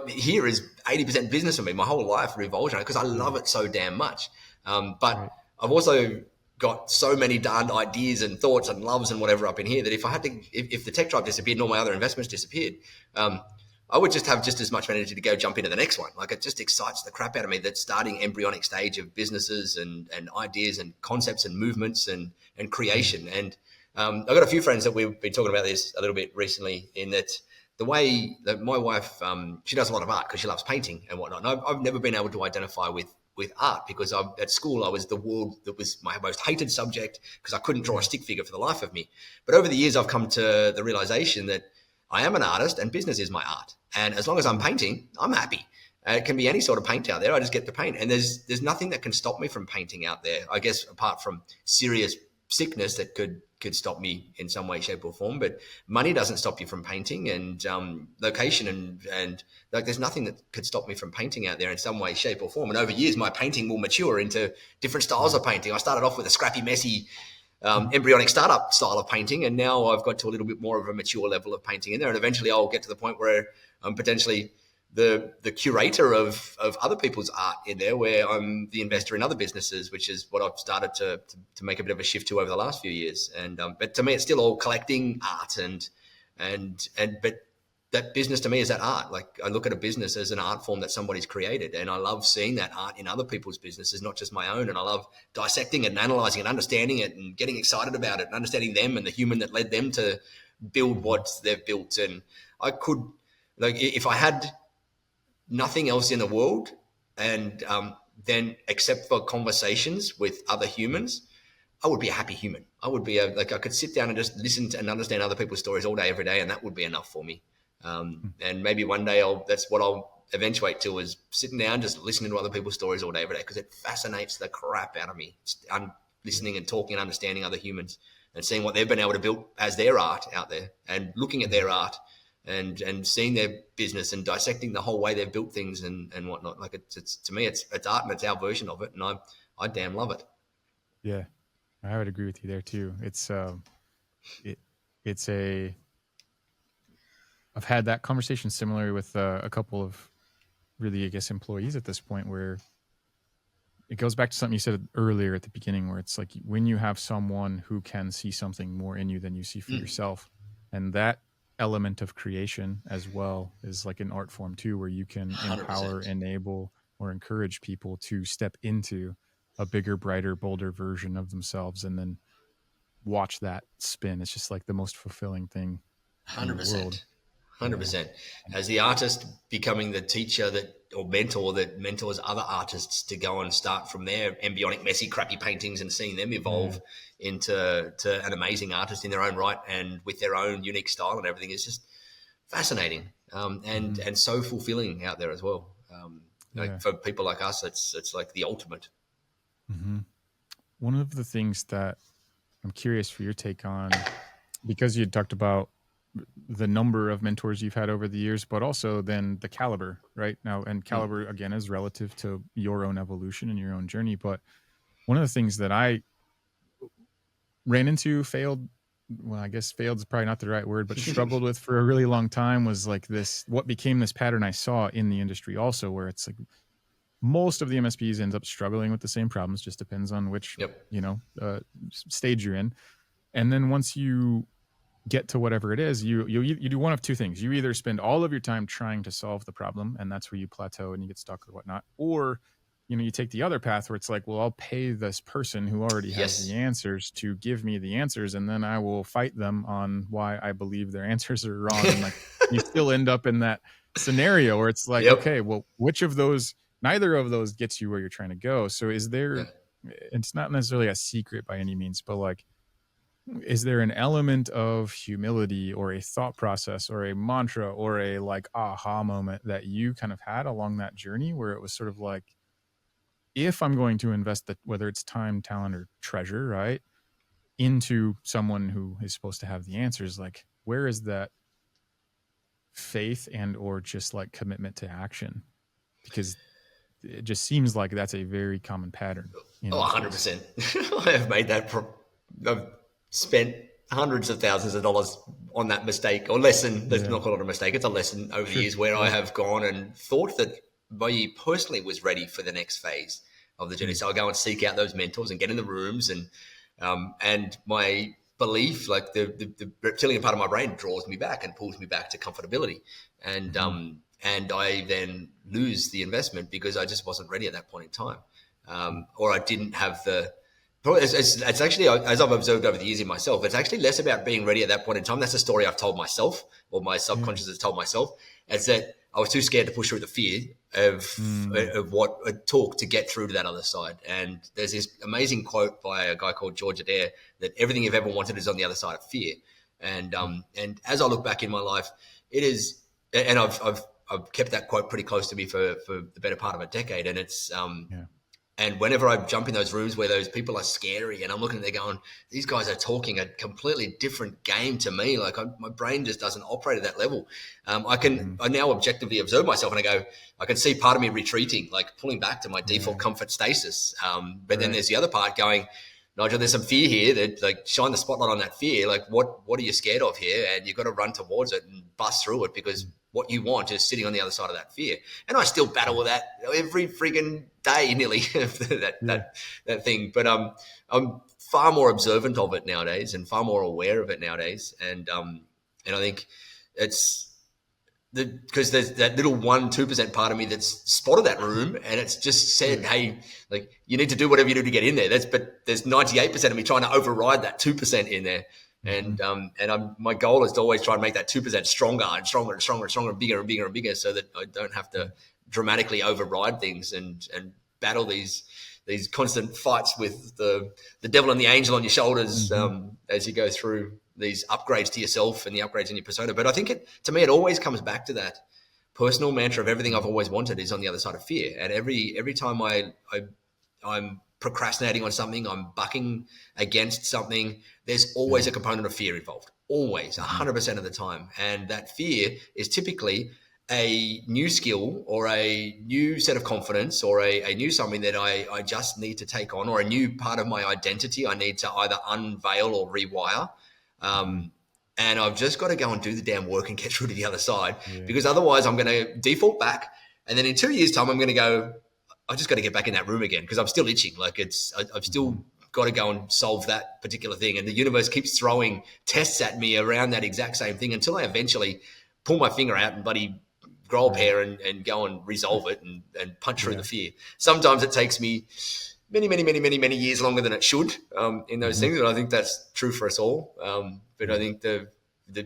Here is 80% business for me. My whole life revolves around it because I love it so damn much. But I've also got so many darned ideas and thoughts and loves and whatever up in here that if the tech tribe disappeared and all my other investments disappeared, I would just have just as much energy to go jump into the next one. Like, it just excites the crap out of me, that starting embryonic stage of businesses and ideas and concepts and movements and creation. And I've got a few friends that we've been talking about this a little bit recently, in that the way that my wife, she does a lot of art because she loves painting and whatnot. And I've never been able to identify with art, because at school I was the world that was my most hated subject, because I couldn't draw a stick figure for the life of me. But over the years, I've come to the realization that I am an artist and business is my art. And as long as I'm painting, I'm happy. It can be any sort of paint out there. I just get to paint. And there's nothing that can stop me from painting out there, I guess, apart from serious sickness that could stop me in some way, shape or form. But money doesn't stop you from painting, and location and like, there's nothing that could stop me from painting out there in some way, shape or form. And over years, my painting will mature into different styles of painting. I started off with a scrappy, messy, embryonic startup style of painting, and now I've got to a little bit more of a mature level of painting in there. And eventually I'll get to the point where I'm potentially the curator of other people's art in there, where I'm the investor in other businesses, which is what I've started to make a bit of a shift to over the last few years. And but to me, it's still all collecting art and but that business to me is that art. Like, I look at a business as an art form that somebody's created, and I love seeing that art in other people's businesses, not just my own. And I love dissecting and analyzing and understanding it and getting excited about it and understanding them and the human that led them to build what they've built. And I could, like, if I had nothing else in the world, and then except for conversations with other humans, I would be a happy human. I would be I could sit down and just listen to and understand other people's stories all day, every day, and that would be enough for me. And maybe one day that's what I'll eventuate to, is sitting down, just listening to other people's stories all day, every day, because it fascinates the crap out of me. I'm listening and talking and understanding other humans and seeing what they've been able to build as their art out there, and looking at their art and seeing their business and dissecting the whole way they've built things and whatnot. Like, it's to me, it's art, and it's our version of it, and I damn love it. Yeah, I would agree with you there too. I've had that conversation similar with a couple of really, I guess, employees at this point, where it goes back to something you said earlier at the beginning, where it's like, when you have someone who can see something more in you than you see for yourself, and that element of creation as well is like an art form too, where you can 100%. empower, enable, or encourage people to step into a bigger, brighter, bolder version of themselves, and then watch that spin. It's just like the most fulfilling thing in the world. 100%. 100%. As the artist becoming the teacher or mentor that mentors other artists to go and start from their embryonic, messy, crappy paintings and seeing them evolve into an amazing artist in their own right and with their own unique style and everything is just fascinating and so fulfilling out there as well. Like for people like us, it's like the ultimate. One of the things that I'm curious for your take on, because you talked about the number of mentors you've had over the years, but also then the caliber right now, and caliber again is relative to your own evolution and your own journey. But one of the things that I ran into, I guess failed is probably not the right word, but struggled with for a really long time was like what became this pattern I saw in the industry also, where it's like most of the MSPs ends up struggling with the same problems, just depends on which, stage you're in. And then once you get to whatever it is, you do one of two things. You either spend all of your time trying to solve the problem, and that's where you plateau and you get stuck or whatnot, or you take the other path where it's like, well, I'll pay this person who already has the answers to give me the answers, and then I will fight them on why I believe their answers are wrong. And like you still end up in that scenario where it's like, okay, well, which of those? Neither of those gets you where you're trying to go. So is there? It's not necessarily a secret by any means, but like, is there an element of humility or a thought process or a mantra or a like aha moment that you kind of had along that journey where it was sort of like, if I'm going to invest whether it's time, talent, or treasure, right, into someone who is supposed to have the answers, like where is that faith and or just like commitment to action? Because it just seems like that's a very common pattern. 100%. I have made that. I've spent hundreds of thousands of dollars on that mistake or lesson. Let's not call it a mistake. It's a lesson over the years where I have gone and thought that I personally was ready for the next phase of the journey. So I go and seek out those mentors and get in the rooms and my belief, like the reptilian part of my brain draws me back and pulls me back to comfortability. And I then lose the investment because I just wasn't ready at that point in time. Or I didn't have it's actually, as I've observed over the years in myself, it's actually less about being ready at that point in time. That's a story I've told myself, or my subconscious has told myself. It's that I was too scared to push through the fear of what it took to get through to that other side. And there's this amazing quote by a guy called George Adair that everything you've ever wanted is on the other side of fear. And as I look back in my life, it is, and I've kept that quote pretty close to me for the better part of a decade. And it's, and whenever I jump in those rooms where those people are scary and I'm looking at them going, these guys are talking a completely different game to me. Like my brain just doesn't operate at that level. I now objectively observe myself and I go, I can see part of me retreating, like pulling back to my default comfort stasis. But then there's the other part going, Nigel, there's some fear here that like shine the spotlight on that fear. Like what are you scared of here? And you've got to run towards it and bust through it because what you want is sitting on the other side of that fear. And I still battle with that every freaking day, nearly that thing. But I'm far more observant of it nowadays and far more aware of it nowadays. And I think it's because there's that little 1-2% part of me that's spotted that room and it's just said, hey, like you need to do whatever you do to get in there. But there's 98% of me trying to override that 2% in there. And my goal is to always try and make that 2% stronger and stronger and stronger and stronger and bigger and bigger and bigger so that I don't have to dramatically override things and battle these constant fights with the devil and the angel on your shoulders as you go through these upgrades to yourself and the upgrades in your persona. But I think to me, it always comes back to that personal mantra of everything I've always wanted is on the other side of fear. And every time I'm procrastinating on something, I'm bucking against something, there's always a component of fear involved, always 100% of the time. And that fear is typically a new skill or a new set of confidence or a new something that I just need to take on, or a new part of my identity I need to either unveil or rewire. And I've just got to go and do the damn work and get through to the other side because otherwise I'm going to default back. And then in 2 years' time, I'm going to go, I just got to get back in that room again because I'm still itching. Like I've still got to go and solve that particular thing. And the universe keeps throwing tests at me around that exact same thing until I eventually pull my finger out and bloody grow a pair and go and resolve it and punch through the fear. Sometimes it takes me many years longer than it should in those things. And I think that's true for us all. But I think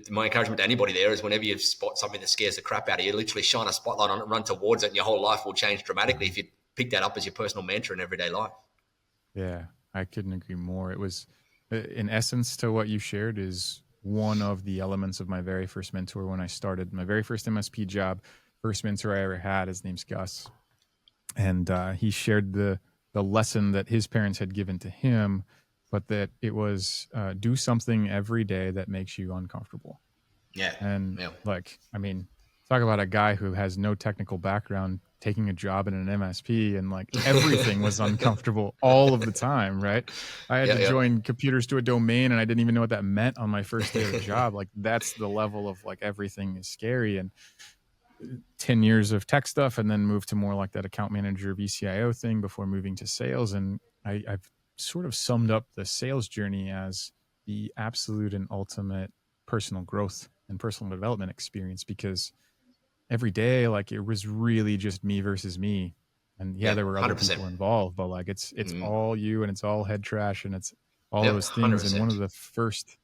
my encouragement to anybody there is whenever you spot something that scares the crap out of you, literally shine a spotlight on it, run towards it, and your whole life will change dramatically if you pick that up as your personal mantra in everyday life. Yeah, I couldn't agree more. It was, in essence, to what you shared, is one of the elements of my very first mentor when I started my very first MSP job. First mentor I ever had, his name's Gus, and he shared the lesson that his parents had given to him, but that it was do something every day that makes you uncomfortable. Yeah. And Yeah. like, I mean, talk about a guy who has no technical background taking a job in an MSP, and like everything was uncomfortable all of the time, right? I had to join computers to a domain and I didn't even know what that meant on my first day of the job. Like that's the level of like everything is scary. And 10 years of tech stuff, and then moved to more like that account manager VCIO thing before moving to sales. And I've sort of summed up the sales journey as the absolute and ultimate personal growth and personal development experience, because every day, like it was really just me versus me. And yeah, there were other 100%. people involved, but like it's all you, and it's all head trash, and it's all those things. 100%. And one of the first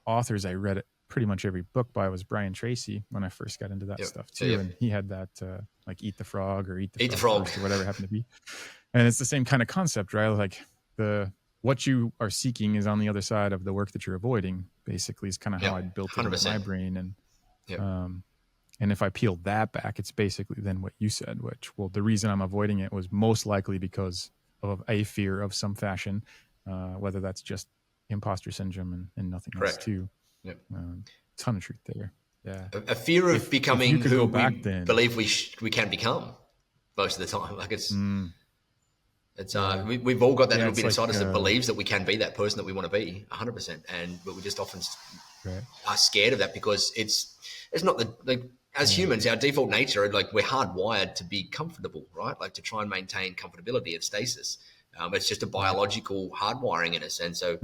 authors I read pretty much every book by was Brian Tracy when I first got into that stuff too. And he had that like eat the frog or eat the frog first, or whatever it happened to be. And it's the same kind of concept, right? Like what you are seeking is on the other side of the work that you're avoiding, basically, is kind of how I built it into my brain. And if I peel that back, it's basically then what you said, which, well, the reason I'm avoiding it was most likely because of a fear of some fashion, whether that's just imposter syndrome and nothing else too. Ton of truth there. Yeah. A fear of becoming who we believe we can become most of the time. Like we've all got that little bit inside us that believes that we can be that person that we want to be 100%. But we just often are scared of that because it's not as humans, our default nature, like we're hardwired to be comfortable, right? Like to try and maintain comfortability and stasis. It's just a biological hardwiring in us. And so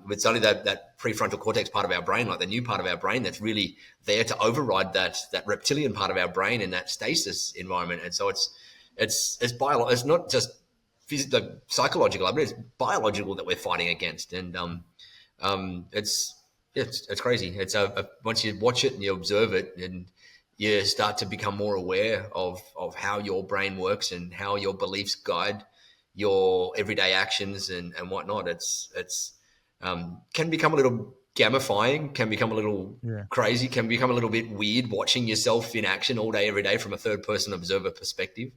it's only that prefrontal cortex part of our brain, like the new part of our brain, that's really there to override that reptilian part of our brain in that stasis environment. And so it's not just physical, psychological, but it's biological that we're fighting against. And it's crazy. It's once you watch it and you observe it, and you start to become more aware of how your brain works and how your beliefs guide your everyday actions and whatnot. It's can become a little gamifying, can become a little crazy, can become a little bit weird watching yourself in action all day, every day from a third person observer perspective.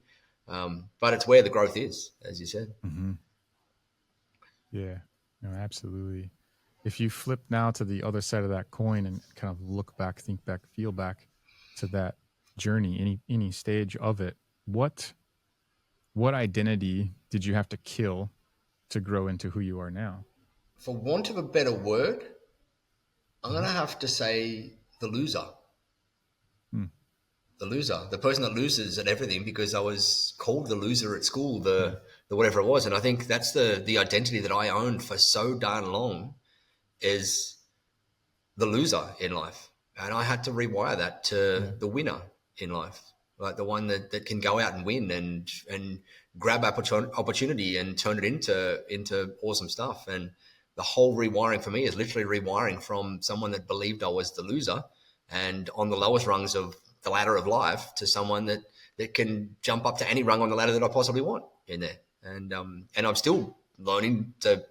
But it's where the growth is, as you said. Yeah, no, absolutely. If you flip now to the other side of that coin and kind of look back, think back, feel back to that journey, any stage of it, what identity did you have to kill to grow into who you are now? For want of a better word, I'm going to have to say the loser. The loser, the person that loses at everything, because I was called the loser at school, the whatever it was. And I think that's the identity that I owned for so darn long, is the loser in life. And I had to rewire that to the winner in life, like the one that can go out and win and grab opportunity and turn it into awesome stuff. And the whole rewiring for me is literally rewiring from someone that believed I was the loser and on the lowest rungs of the ladder of life to someone that can jump up to any rung on the ladder that I possibly want in there. And I'm still learning to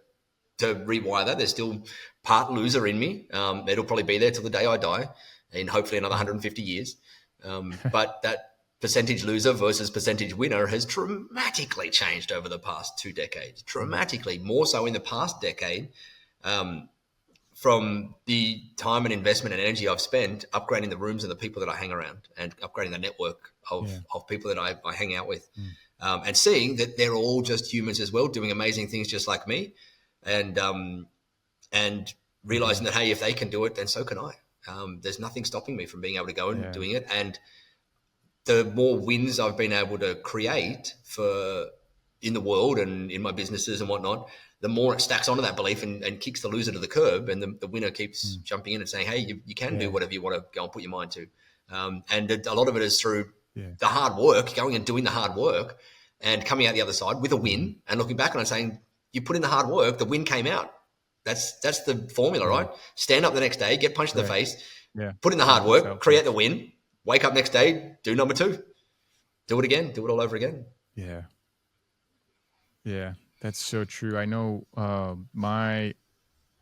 rewire that. There's still part loser in me. It'll probably be there till the day I die, in hopefully another 150 years. But that percentage loser versus percentage winner has dramatically changed over the past 2 decades. Dramatically, more so in the past decade, from the time and investment and energy I've spent upgrading the rooms and the people that I hang around and upgrading the network of people that I hang out with, and seeing that they're all just humans as well, doing amazing things just like me, and realizing that, hey, if they can do it, then so can I. There's nothing stopping me from being able to go and doing it. And the more wins I've been able to create in the world and in my businesses and whatnot, the more it stacks onto that belief and kicks the loser to the curb, and the winner keeps jumping in and saying, hey, you can do whatever you want to go and put your mind to. And a lot of it is through the hard work, going and doing the hard work and coming out the other side with a win and looking back on it saying, you put in the hard work, the win came out. That's the formula, right? Stand up the next day, get punched in the face, put in the hard work, create the win, wake up next day, do number 2, do it again, do it all over again. Yeah, that's so true. I know my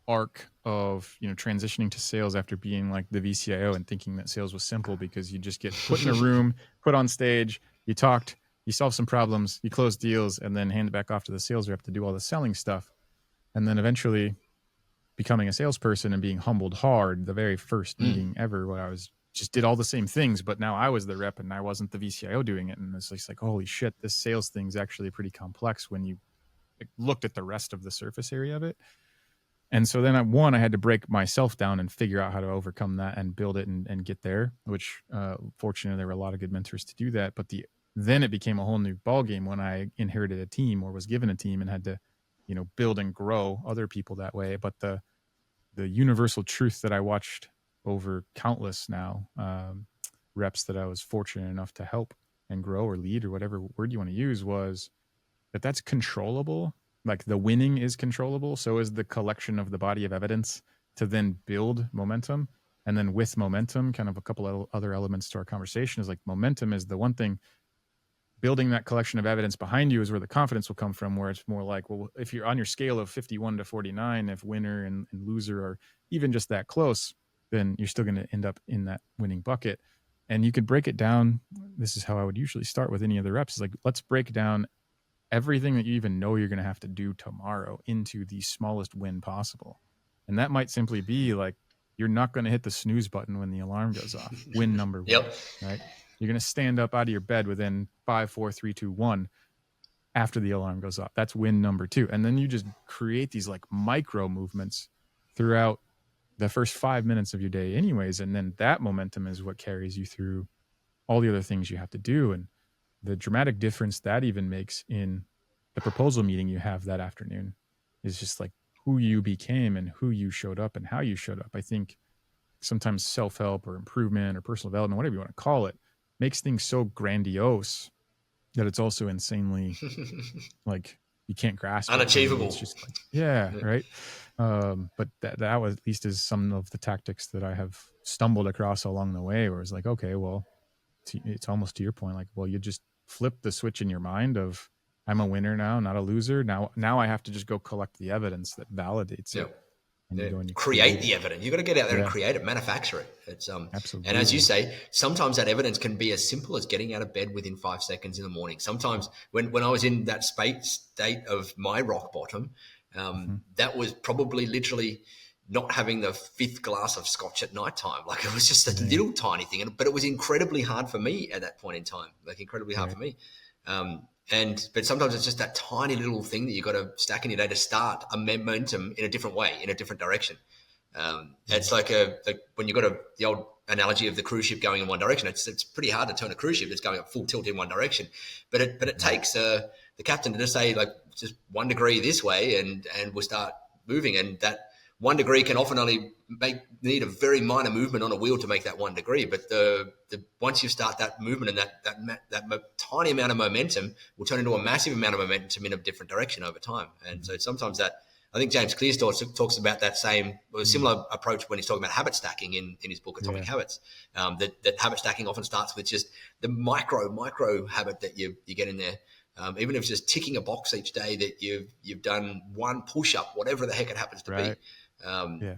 arc of transitioning to sales after being like the VCIO and thinking that sales was simple because you just get put in a room, put on stage, you talked, you solve some problems, you close deals, and then hand it back off to the sales rep to do all the selling stuff. And then eventually becoming a salesperson and being humbled hard the very first meeting ever, where I was just did all the same things, but now I was the rep and I wasn't the VCIO doing it. And it's just like, holy shit, this sales thing's actually pretty complex when you looked at the rest of the surface area of it. And so then I had to break myself down and figure out how to overcome that and build it and get there, which fortunately there were a lot of good mentors to do that. But then it became a whole new ballgame when I inherited a team or was given a team and had to, build and grow other people that way. But the universal truth that I watched over countless now reps that I was fortunate enough to help and grow or lead or whatever word you want to use was that's controllable. Like the winning is controllable. So is the collection of the body of evidence to then build momentum. And then with momentum, kind of a couple of other elements to our conversation is like momentum is the one thing. Building that collection of evidence behind you is where the confidence will come from, where it's more like, well, if you're on your scale of 51 to 49, if winner and loser are even just that close, then you're still going to end up in that winning bucket. And you could break it down. This is how I would usually start with any of the reps is like, let's break down everything that you even know you're going to have to do tomorrow into the smallest win possible. And that might simply be like, you're not going to hit the snooze button when the alarm goes off. Win number 1, right? You're going to stand up out of your bed within 5, 4, 3, 2, 1 after the alarm goes off. That's win number 2. And then you just create these like micro movements throughout the first 5 minutes of your day anyways. And then that momentum is what carries you through all the other things you have to do. And the dramatic difference that even makes in the proposal meeting you have that afternoon is just like who you became and who you showed up and how you showed up. I think sometimes self-help or improvement or personal development, whatever you want to call it, makes things so grandiose that it's also insanely like you can't grasp unachievable. It's just like, right. But that was, at least is some of the tactics that I have stumbled across along the way, where it's like, okay, well, it's almost to your point, like, well, you just flip the switch in your mind of I'm a winner now, not a loser. Now I have to just go collect the evidence that validates it. And you go and you create the evidence. You've got to get out there and create it, manufacture it. It's absolutely. And as you say, sometimes that evidence can be as simple as getting out of bed within 5 seconds in the morning. Sometimes when I was in that state of my rock bottom, that was probably literally not having the 5th glass of scotch at nighttime. Like it was just a little tiny thing, but it was incredibly hard for me at that point in time. Like incredibly hard for me. But sometimes it's just that tiny little thing that you got to stack in your day to start a momentum in a different way, in a different direction. It's like when you got the old analogy of the cruise ship going in one direction. It's pretty hard to turn a cruise ship that's going at full tilt in one direction, but it takes the captain to just say like just 1 degree this way, and we'll start moving. And that 1 degree can often only need a very minor movement on a wheel to make that 1 degree. But once you start that movement and that tiny amount of momentum will turn into a massive amount of momentum in a different direction over time. And so sometimes I think James Clear talks about that similar approach when he's talking about habit stacking in his book, Atomic Habits. That habit stacking often starts with just the micro habit that you get in there. Even if it's just ticking a box each day that you've done one push-up, whatever the heck it happens to be.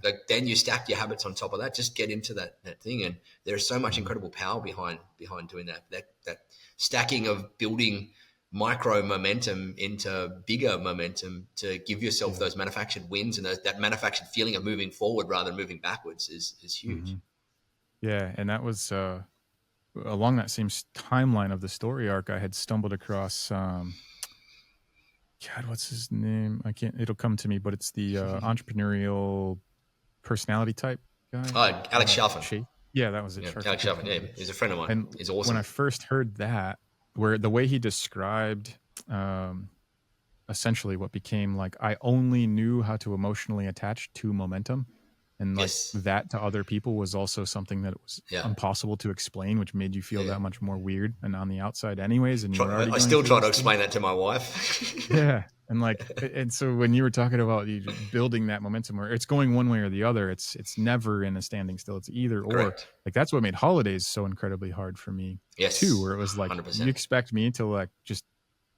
Like then you stack your habits on top of that. Just get into that thing, and there's so much incredible power behind doing that stacking of building micro momentum into bigger momentum to give yourself those manufactured wins, and that manufactured feeling of moving forward rather than moving backwards is huge. And that was along that same timeline of the story arc. I had stumbled across God, what's his name? It'll come to me, but it's the entrepreneurial personality type guy. Alex Sharfin. Yeah, that was it. Alex Sharfin. Yeah, he's a friend of mine. And he's awesome. When I first heard that, where the way he described essentially what became like, I only knew how to emotionally attach to momentum. And like Yes. that to other people was also something that it was Yeah. impossible to explain, which made you feel Yeah. that much more weird and on the outside anyways. And you were already I going still through try to these things. explain that to my wife. Yeah. And like, and so when you were talking about you building that momentum where it's going one way or the other, it's never in a standing still. It's either or. Correct. Like that's what made holidays so incredibly hard for me too, Yes. where it was like, you 100%. expect me to like just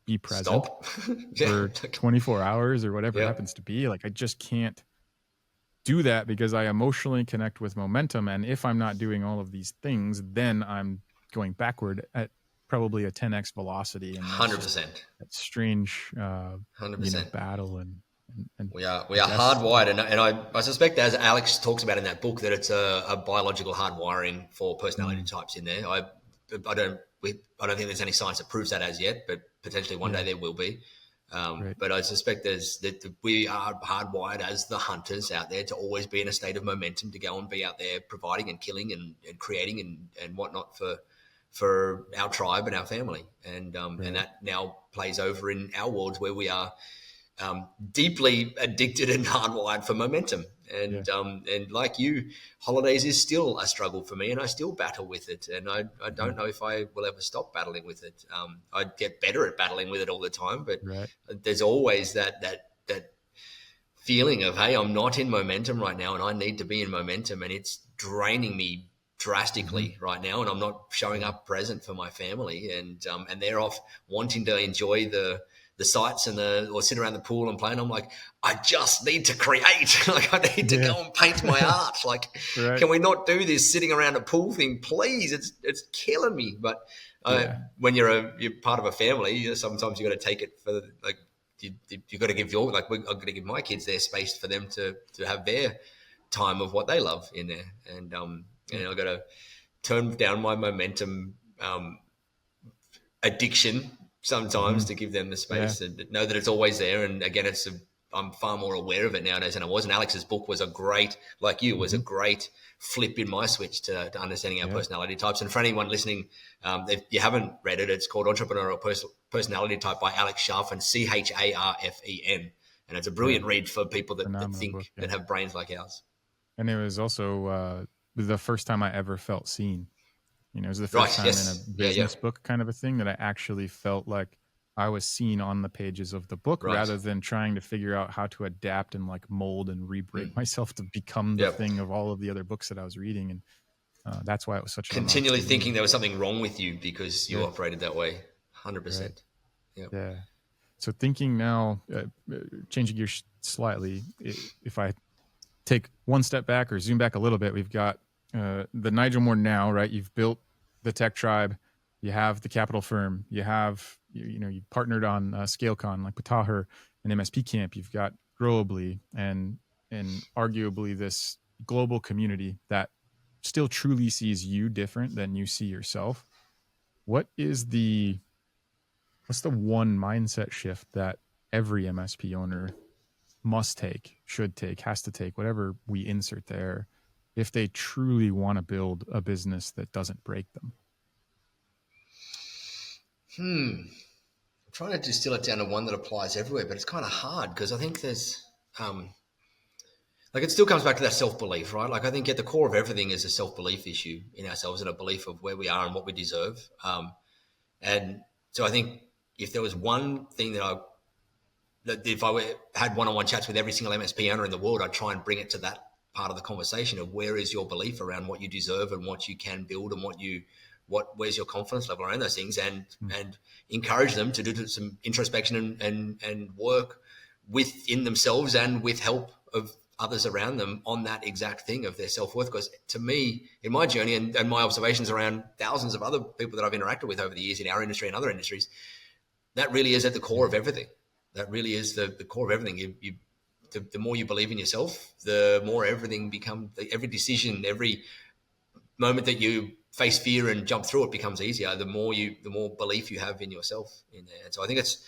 be present Stop. Yeah. for 24 hours or whatever it Yeah. happens to be. Like I just can't do that because I emotionally connect with momentum. And if I'm not doing all of these things, then I'm going backward at probably a 10x velocity. And that's just 100%. that strange, 100%. battle. And We are I guess, hardwired, and I suspect, as Alex talks about in that book, that it's a biological hardwiring for personality types in there. I don't think there's any science that proves that as yet, but potentially one day there will be. right. But I suspect that we are hardwired as the hunters out there to always be in a state of momentum, to go and be out there providing and killing and creating and whatnot for our tribe and our family, and that now plays over in our worlds where we are deeply addicted and hardwired for momentum. And like you, holidays is still a struggle for me, and I still battle with it. And I don't know if I will ever stop battling with it. I get better at battling with it all the time, but Right. there's always that feeling of, hey, I'm not in momentum right now, and I need to be in momentum, and it's draining me drastically right now, and I'm not showing up present for my family, and they're off wanting to enjoy the sights or sit around the pool and play, and I'm like, I just need to create. Like, I need to go and paint my art. Like, can we not do this sitting around a pool thing, please? It's killing me. But when you're part of a family, sometimes you got to take it for like. You got to give I'm going to give my kids their space for them to have their time of what they love in there, and I've got to turn down my momentum addiction sometimes to give them the space and know that it's always there. And again, I'm far more aware of it nowadays than I was. And Alex's book was a great flip in my switch to understanding our personality types. And for anyone listening, if you haven't read it, it's called Entrepreneurial Personality Type by Alex Charfen, Charfen. And it's a brilliant read for people that think book, that have brains like ours. And it was also the first time I ever felt seen. It was the first time in a business book kind of a thing that I actually felt like I was seen on the pages of the book rather than trying to figure out how to adapt and like mold and re-break myself to become the thing of all of the other books that I was reading. And that's why it was such continually thinking there was something wrong with you because you operated that way. 100%. Right. Yeah. So thinking now, changing gears slightly, if I take one step back or zoom back a little bit, we've got the Nigel Moore now, right? You've built the tech tribe, you have the capital firm, you have, you partnered on ScaleCon, like with Taher and MSP Camp, you've got Growably and arguably this global community that still truly sees you different than you see yourself. What's the one mindset shift that every MSP owner must take, should take, has to take, whatever we insert there, if they truly want to build a business that doesn't break them? I'm trying to distill it down to one that applies everywhere, but it's kind of hard because I think there's it still comes back to that self-belief, right? Like, I think at the core of everything is a self-belief issue in ourselves and a belief of where we are and what we deserve. And so I think if there was one thing that if I had one-on-one chats with every single MSP owner in the world, I'd try and bring it to that part of the conversation of where is your belief around what you deserve and what you can build and where's your confidence level around those things, and encourage them to do some introspection and work within themselves and with help of others around them on that exact thing of their self-worth. Because to me, in my journey and my observations around thousands of other people that I've interacted with over the years in our industry and other industries, that really is at the core of everything. That really is the core of everything. The more you believe in yourself, the more everything becomes, every decision, every moment that you face fear and jump through it becomes easier. The more belief you have in yourself in there. And so I think it's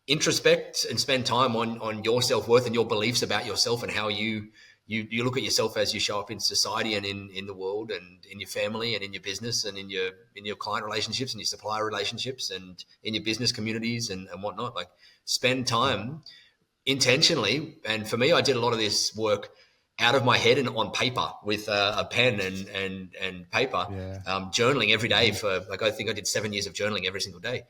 introspect and spend time on your self-worth and your beliefs about yourself and how you look at yourself as you show up in society and in the world and in your family and in your business and in your client relationships and your supplier relationships and in your business communities and whatnot. Like, spend time intentionally. And for me, I did a lot of this work out of my head and on paper with a pen and paper, Yeah. journaling every day for, like, I think I did 7 years of journaling every single day,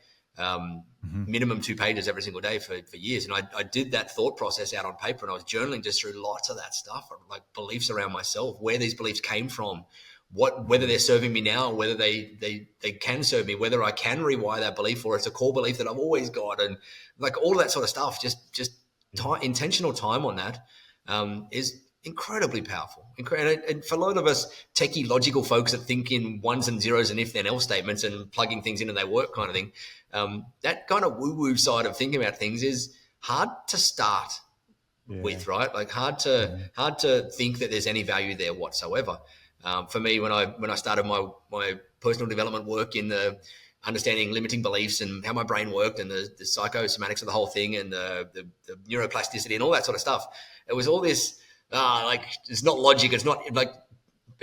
minimum 2 pages every single day for years. And I did that thought process out on paper, and I was journaling just through lots of that stuff, like beliefs around myself, where these beliefs came from, whether they're serving me now, whether they can serve me, whether I can rewire that belief, or it's a core belief that I've always got, and like all of that sort of stuff. Just intentional time on that is incredibly powerful. And for a lot of us techie, logical folks that think in ones and zeros and if then else statements and plugging things in and they work kind of thing, that kind of woo-woo side of thinking about things is hard to start with, right? Like hard to think that there's any value there whatsoever. For me, when I started my personal development work in the understanding limiting beliefs and how my brain worked and the psychosomatics of the whole thing and the neuroplasticity and all that sort of stuff, it was all this like, it's not logic. It's not like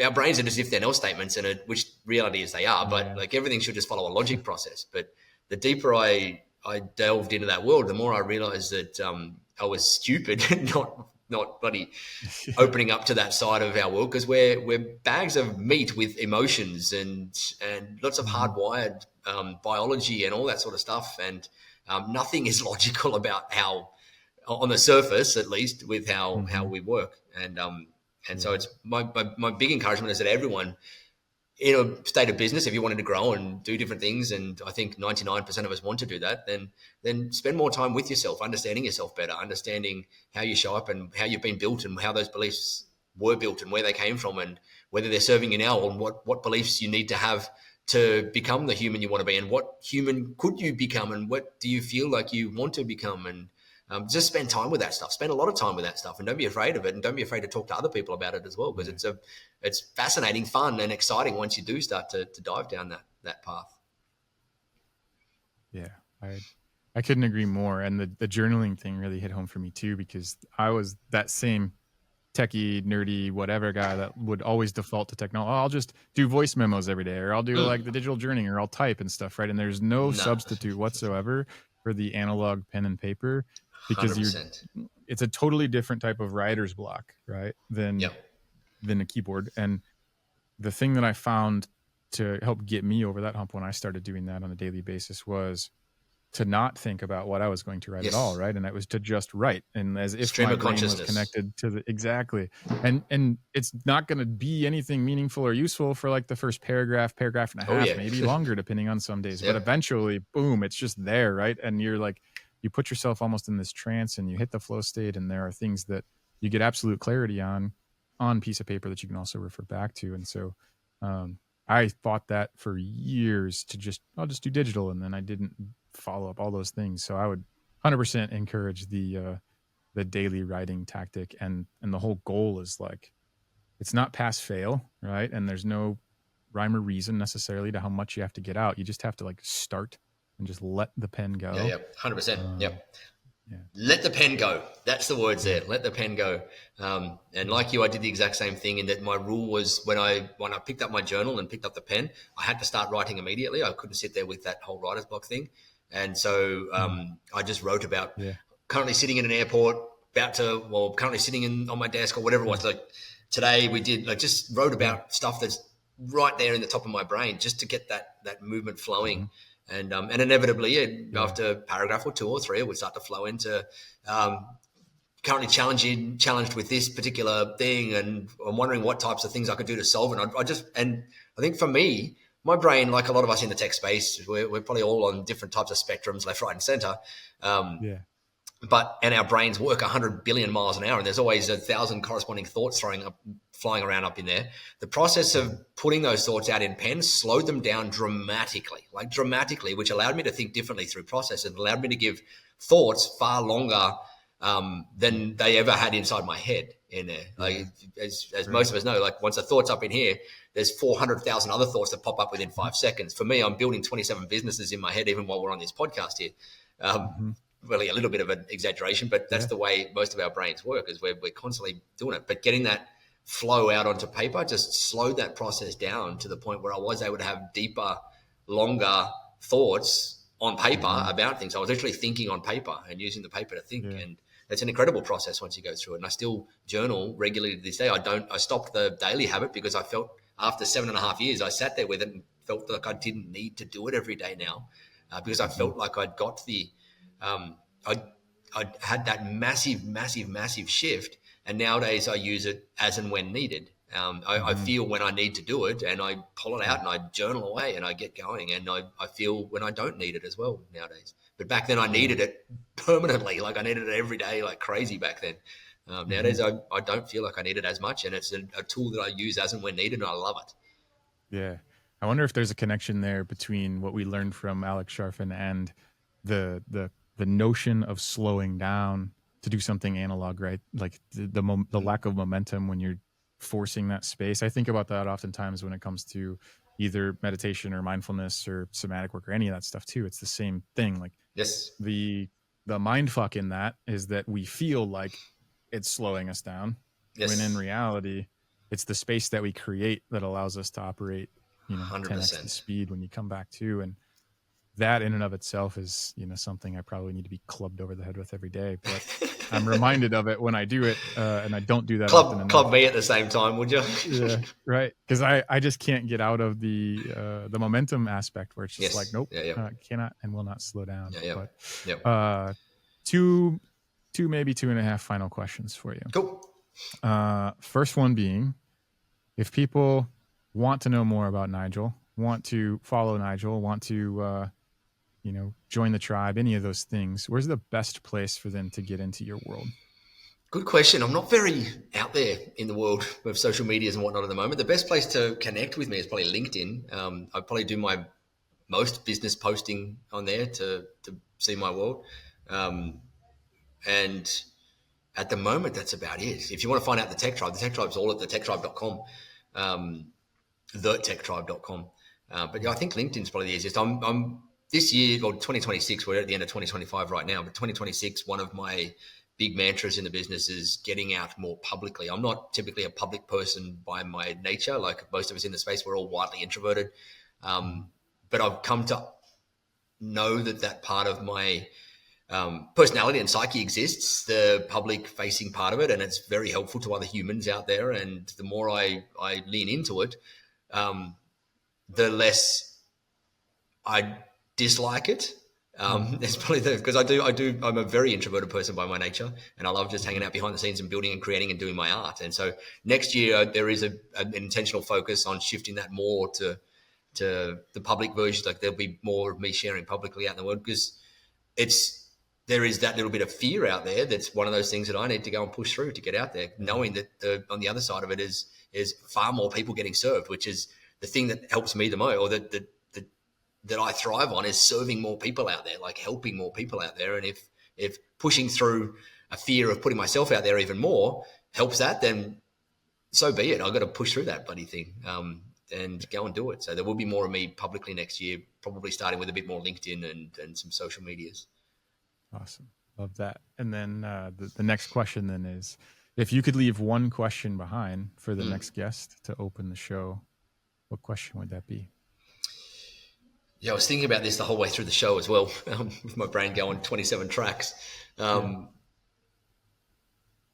our brains are just if then else statements, and which reality is they are, but like everything should just follow a logic process. But the deeper I delved into that world, the more I realized that I was stupid, not bloody opening up to that side of our world, because we're bags of meat with emotions and lots of hardwired biology and all that sort of stuff, and nothing is logical about how, on the surface at least, with how we work. And so it's my big encouragement is that everyone in a state of business, if you wanted to grow and do different things, and I think 99% of us want to do that, then spend more time with yourself, understanding yourself better, understanding how you show up and how you've been built and how those beliefs were built and where they came from and whether they're serving you now, and what beliefs you need to have to become the human you want to be, and what human could you become, and what do you feel like you want to become, and just spend time with that stuff. Spend a lot of time with that stuff, and don't be afraid of it, and don't be afraid to talk to other people about it as well, because it's fascinating, fun, and exciting once you do start to dive down that path. Yeah, I couldn't agree more. And the journaling thing really hit home for me too, because I was that same techie, nerdy, whatever guy that would always default to technology. Oh, I'll just do voice memos every day, or I'll do like the digital journaling, or I'll type and stuff, right? And there's no substitute whatsoever for the analog pen and paper, because 100%. It's a totally different type of writer's block, right? Than a keyboard. And the thing that I found to help get me over that hump when I started doing that on a daily basis was to not think about what I was going to write at all, right? And that was to just write, and as if stream my of brain was consciousness connected to exactly. And it's not going to be anything meaningful or useful for like the first paragraph and a half, maybe longer, depending on some days. But eventually, boom, it's just there, right? And you're like, you put yourself almost in this trance, and you hit the flow state, and there are things that you get absolute clarity on piece of paper that you can also refer back to. And so I fought that for years to I'll just do digital, and then I didn't follow up all those things. So I would 100% encourage the daily writing tactic, and the whole goal is like, it's not pass fail, right? And there's no rhyme or reason necessarily to how much you have to get out. You just have to like start and just let the pen go. 100%. Let the pen go. That's the words there. Let the pen go. And like you, I did the exact same thing, in that my rule was when I picked up my journal and picked up the pen, I had to start writing immediately. I couldn't sit there with that whole writer's block thing. And so I just wrote about currently sitting in an airport, currently sitting on my desk or whatever it was. Like today we did, like, just wrote about stuff that's right there in the top of my brain, just to get that movement flowing. And inevitably, after a paragraph or two or three, it would start to flow into currently challenged with this particular thing, and I'm wondering what types of things I could do to solve it. And I think for me, my brain, like a lot of us in the tech space, we're probably all on different types of spectrums, left, right, and center. And our brains work 100 billion miles an hour, and there's always 1,000 corresponding thoughts flying around up in there. The process of putting those thoughts out in pen slowed them down dramatically, which allowed me to think differently through process, and allowed me to give thoughts far longer than they ever had inside my head in there. Like, as most of us know, like, once a thought's up in here, there's 400,000 other thoughts that pop up within 5 seconds. For me, I'm building 27 businesses in my head, even while we're on this podcast here. Really a little bit of an exaggeration, but that's the way most of our brains work, is we're constantly doing it. But getting that flow out onto paper just slowed that process down to the point where I was able to have deeper, longer thoughts on paper about things. I was actually thinking on paper and using the paper to think. And it's an incredible process once you go through it. And I still journal regularly to this day. I stopped the daily habit because I felt after 7.5 years, I sat there with it and felt like I didn't need to do it every day now, because I felt like I'd got I had that massive shift, and nowadays I use it as and when needed. I feel when I need to do it, and I pull it out and I journal away and I get going, and I feel when I don't need it as well nowadays. But back then I needed it permanently, like I needed it every day like crazy back then. Nowadays I don't feel like I need it as much, and it's a tool that I use as and when needed, and I love it. Yeah. I wonder if there's a connection there between what we learned from Alex Sharfin and the notion of slowing down to do something analog, right? Like the lack of momentum when you're forcing that space. I think about that oftentimes when it comes to either meditation or mindfulness or somatic work or any of that stuff too. It's the same thing. Like Yes. The mind fuck in that is that we feel like it's slowing us down, when in reality, it's the space that we create that allows us to operate, 10x the speed when you come back to. And that in and of itself is, something I probably need to be clubbed over the head with every day. But I'm reminded of it when I do it, and I don't do that often enough. Club me at the same time, would you? Yeah, right. Because I just can't get out of the momentum aspect where it's just like, nope, cannot and will not slow down. But two, maybe 2.5 final questions for you. Cool. First one being, if people want to know more about Nigel, want to follow Nigel, want to join the tribe, any of those things, where's the best place for them to get into your world? Good question. I'm not very out there in the world of social medias and whatnot at the moment. The best place to connect with me is probably LinkedIn. I probably do my most business posting on there to see my world. And at the moment, that's about it. If you want to find out the Tech Tribe is all at thetechtribe.com, thetechtribe.com. But I think LinkedIn's probably the easiest. I'm this year, or 2026, we're at the end of 2025 right now, but 2026, one of my big mantras in the business is getting out more publicly. I'm not typically a public person by my nature. Like most of us in the space, we're all widely introverted. But I've come to know that part of my personality and psyche exists, the public facing part of it, and it's very helpful to other humans out there. And the more I lean into it, the less I dislike it. It's probably because I'm a very introverted person by my nature, and I love just hanging out behind the scenes and building and creating and doing my art. And so next year there is an intentional focus on shifting that more to the public version. Like there'll be more of me sharing publicly out in the world, because there is that little bit of fear out there. That's one of those things that I need to go and push through to get out there, knowing that on the other side of it is far more people getting served, which is the thing that helps me the most, or that I thrive on, is serving more people out there, like helping more people out there. And if pushing through a fear of putting myself out there even more helps that, then so be it. I've got to push through that bloody thing and go and do it. So there will be more of me publicly next year, probably starting with a bit more LinkedIn and some social medias. Awesome. Love that. And then the next question then is, if you could leave one question behind for the next guest to open the show, what question would that be? Yeah, I was thinking about this the whole way through the show as well, with my brain going 27 tracks.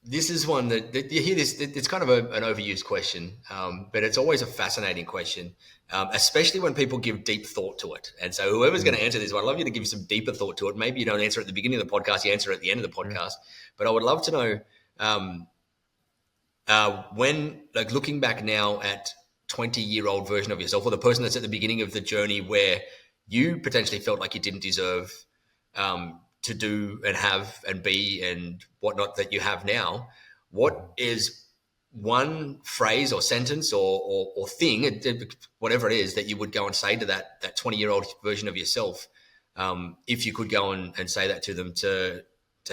This is one that you hear this, it's kind of an overused question, but it's always a fascinating question, especially when people give deep thought to it. And so whoever's going to answer this one, I'd love you to give some deeper thought to it. Maybe you don't answer at the beginning of the podcast, you answer at the end of the podcast. But I would love to know when, like looking back now at 20-year-old version of yourself, or the person that's at the beginning of the journey where you potentially felt like you didn't deserve to do and have and be and whatnot that you have now, what is one phrase or sentence or thing, whatever it is, that you would go and say to that 20-year-old version of yourself, if you could go and say that to them to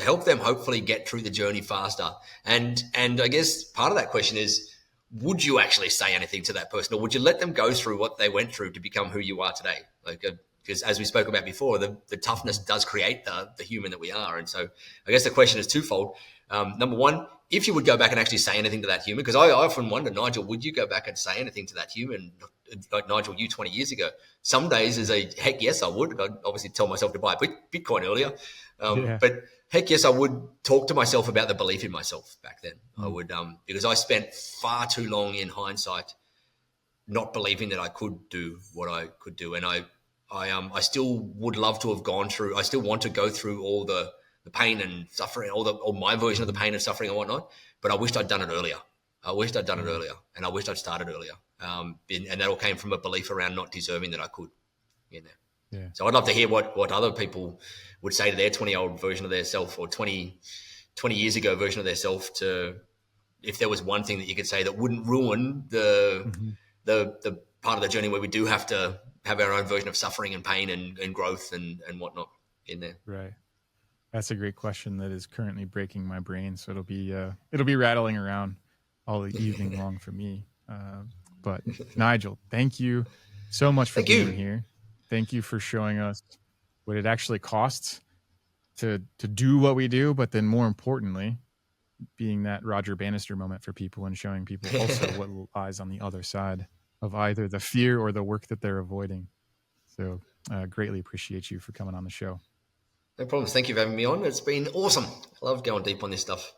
help them hopefully get through the journey faster? And I guess part of that question is, would you actually say anything to that person, or would you let them go through what they went through to become who you are today? Like, because as we spoke about before, the toughness does create the human that we are. And so I guess the question is twofold. Number one, if you would go back and actually say anything to that human, because I often wonder, Nigel, would you go back and say anything to that human, like Nigel, you 20 years ago? Some days is a heck yes, I would. I'd obviously tell myself to buy Bitcoin earlier. But Heck yes, I would talk to myself about the belief in myself back then. I would, because I spent far too long in hindsight not believing that I could do what I could do, and I still would love to have gone through. I still want to go through all the pain and suffering, all my version of the pain and suffering and whatnot. But I wished I'd done it earlier. I wished I'd done it earlier, and I wished I'd started earlier. And that all came from a belief around not deserving that I could. You know. Yeah. So I'd love to hear what other people would say to their 20-year-old version of their self, or 20 years ago version of their self, to if there was one thing that you could say that wouldn't ruin the part of the journey where we do have to have our own version of suffering and pain and growth and whatnot in there. Right. That's a great question that is currently breaking my brain. So it'll be rattling around all the evening long for me. But Nigel, thank you so much for being here. Thank you for showing us what it actually costs to do what we do, but then more importantly, being that Roger Bannister moment for people and showing people also what lies on the other side of either the fear or the work that they're avoiding. So greatly appreciate you for coming on the show. No problems. Thank you for having me on. It's been awesome. I love going deep on this stuff.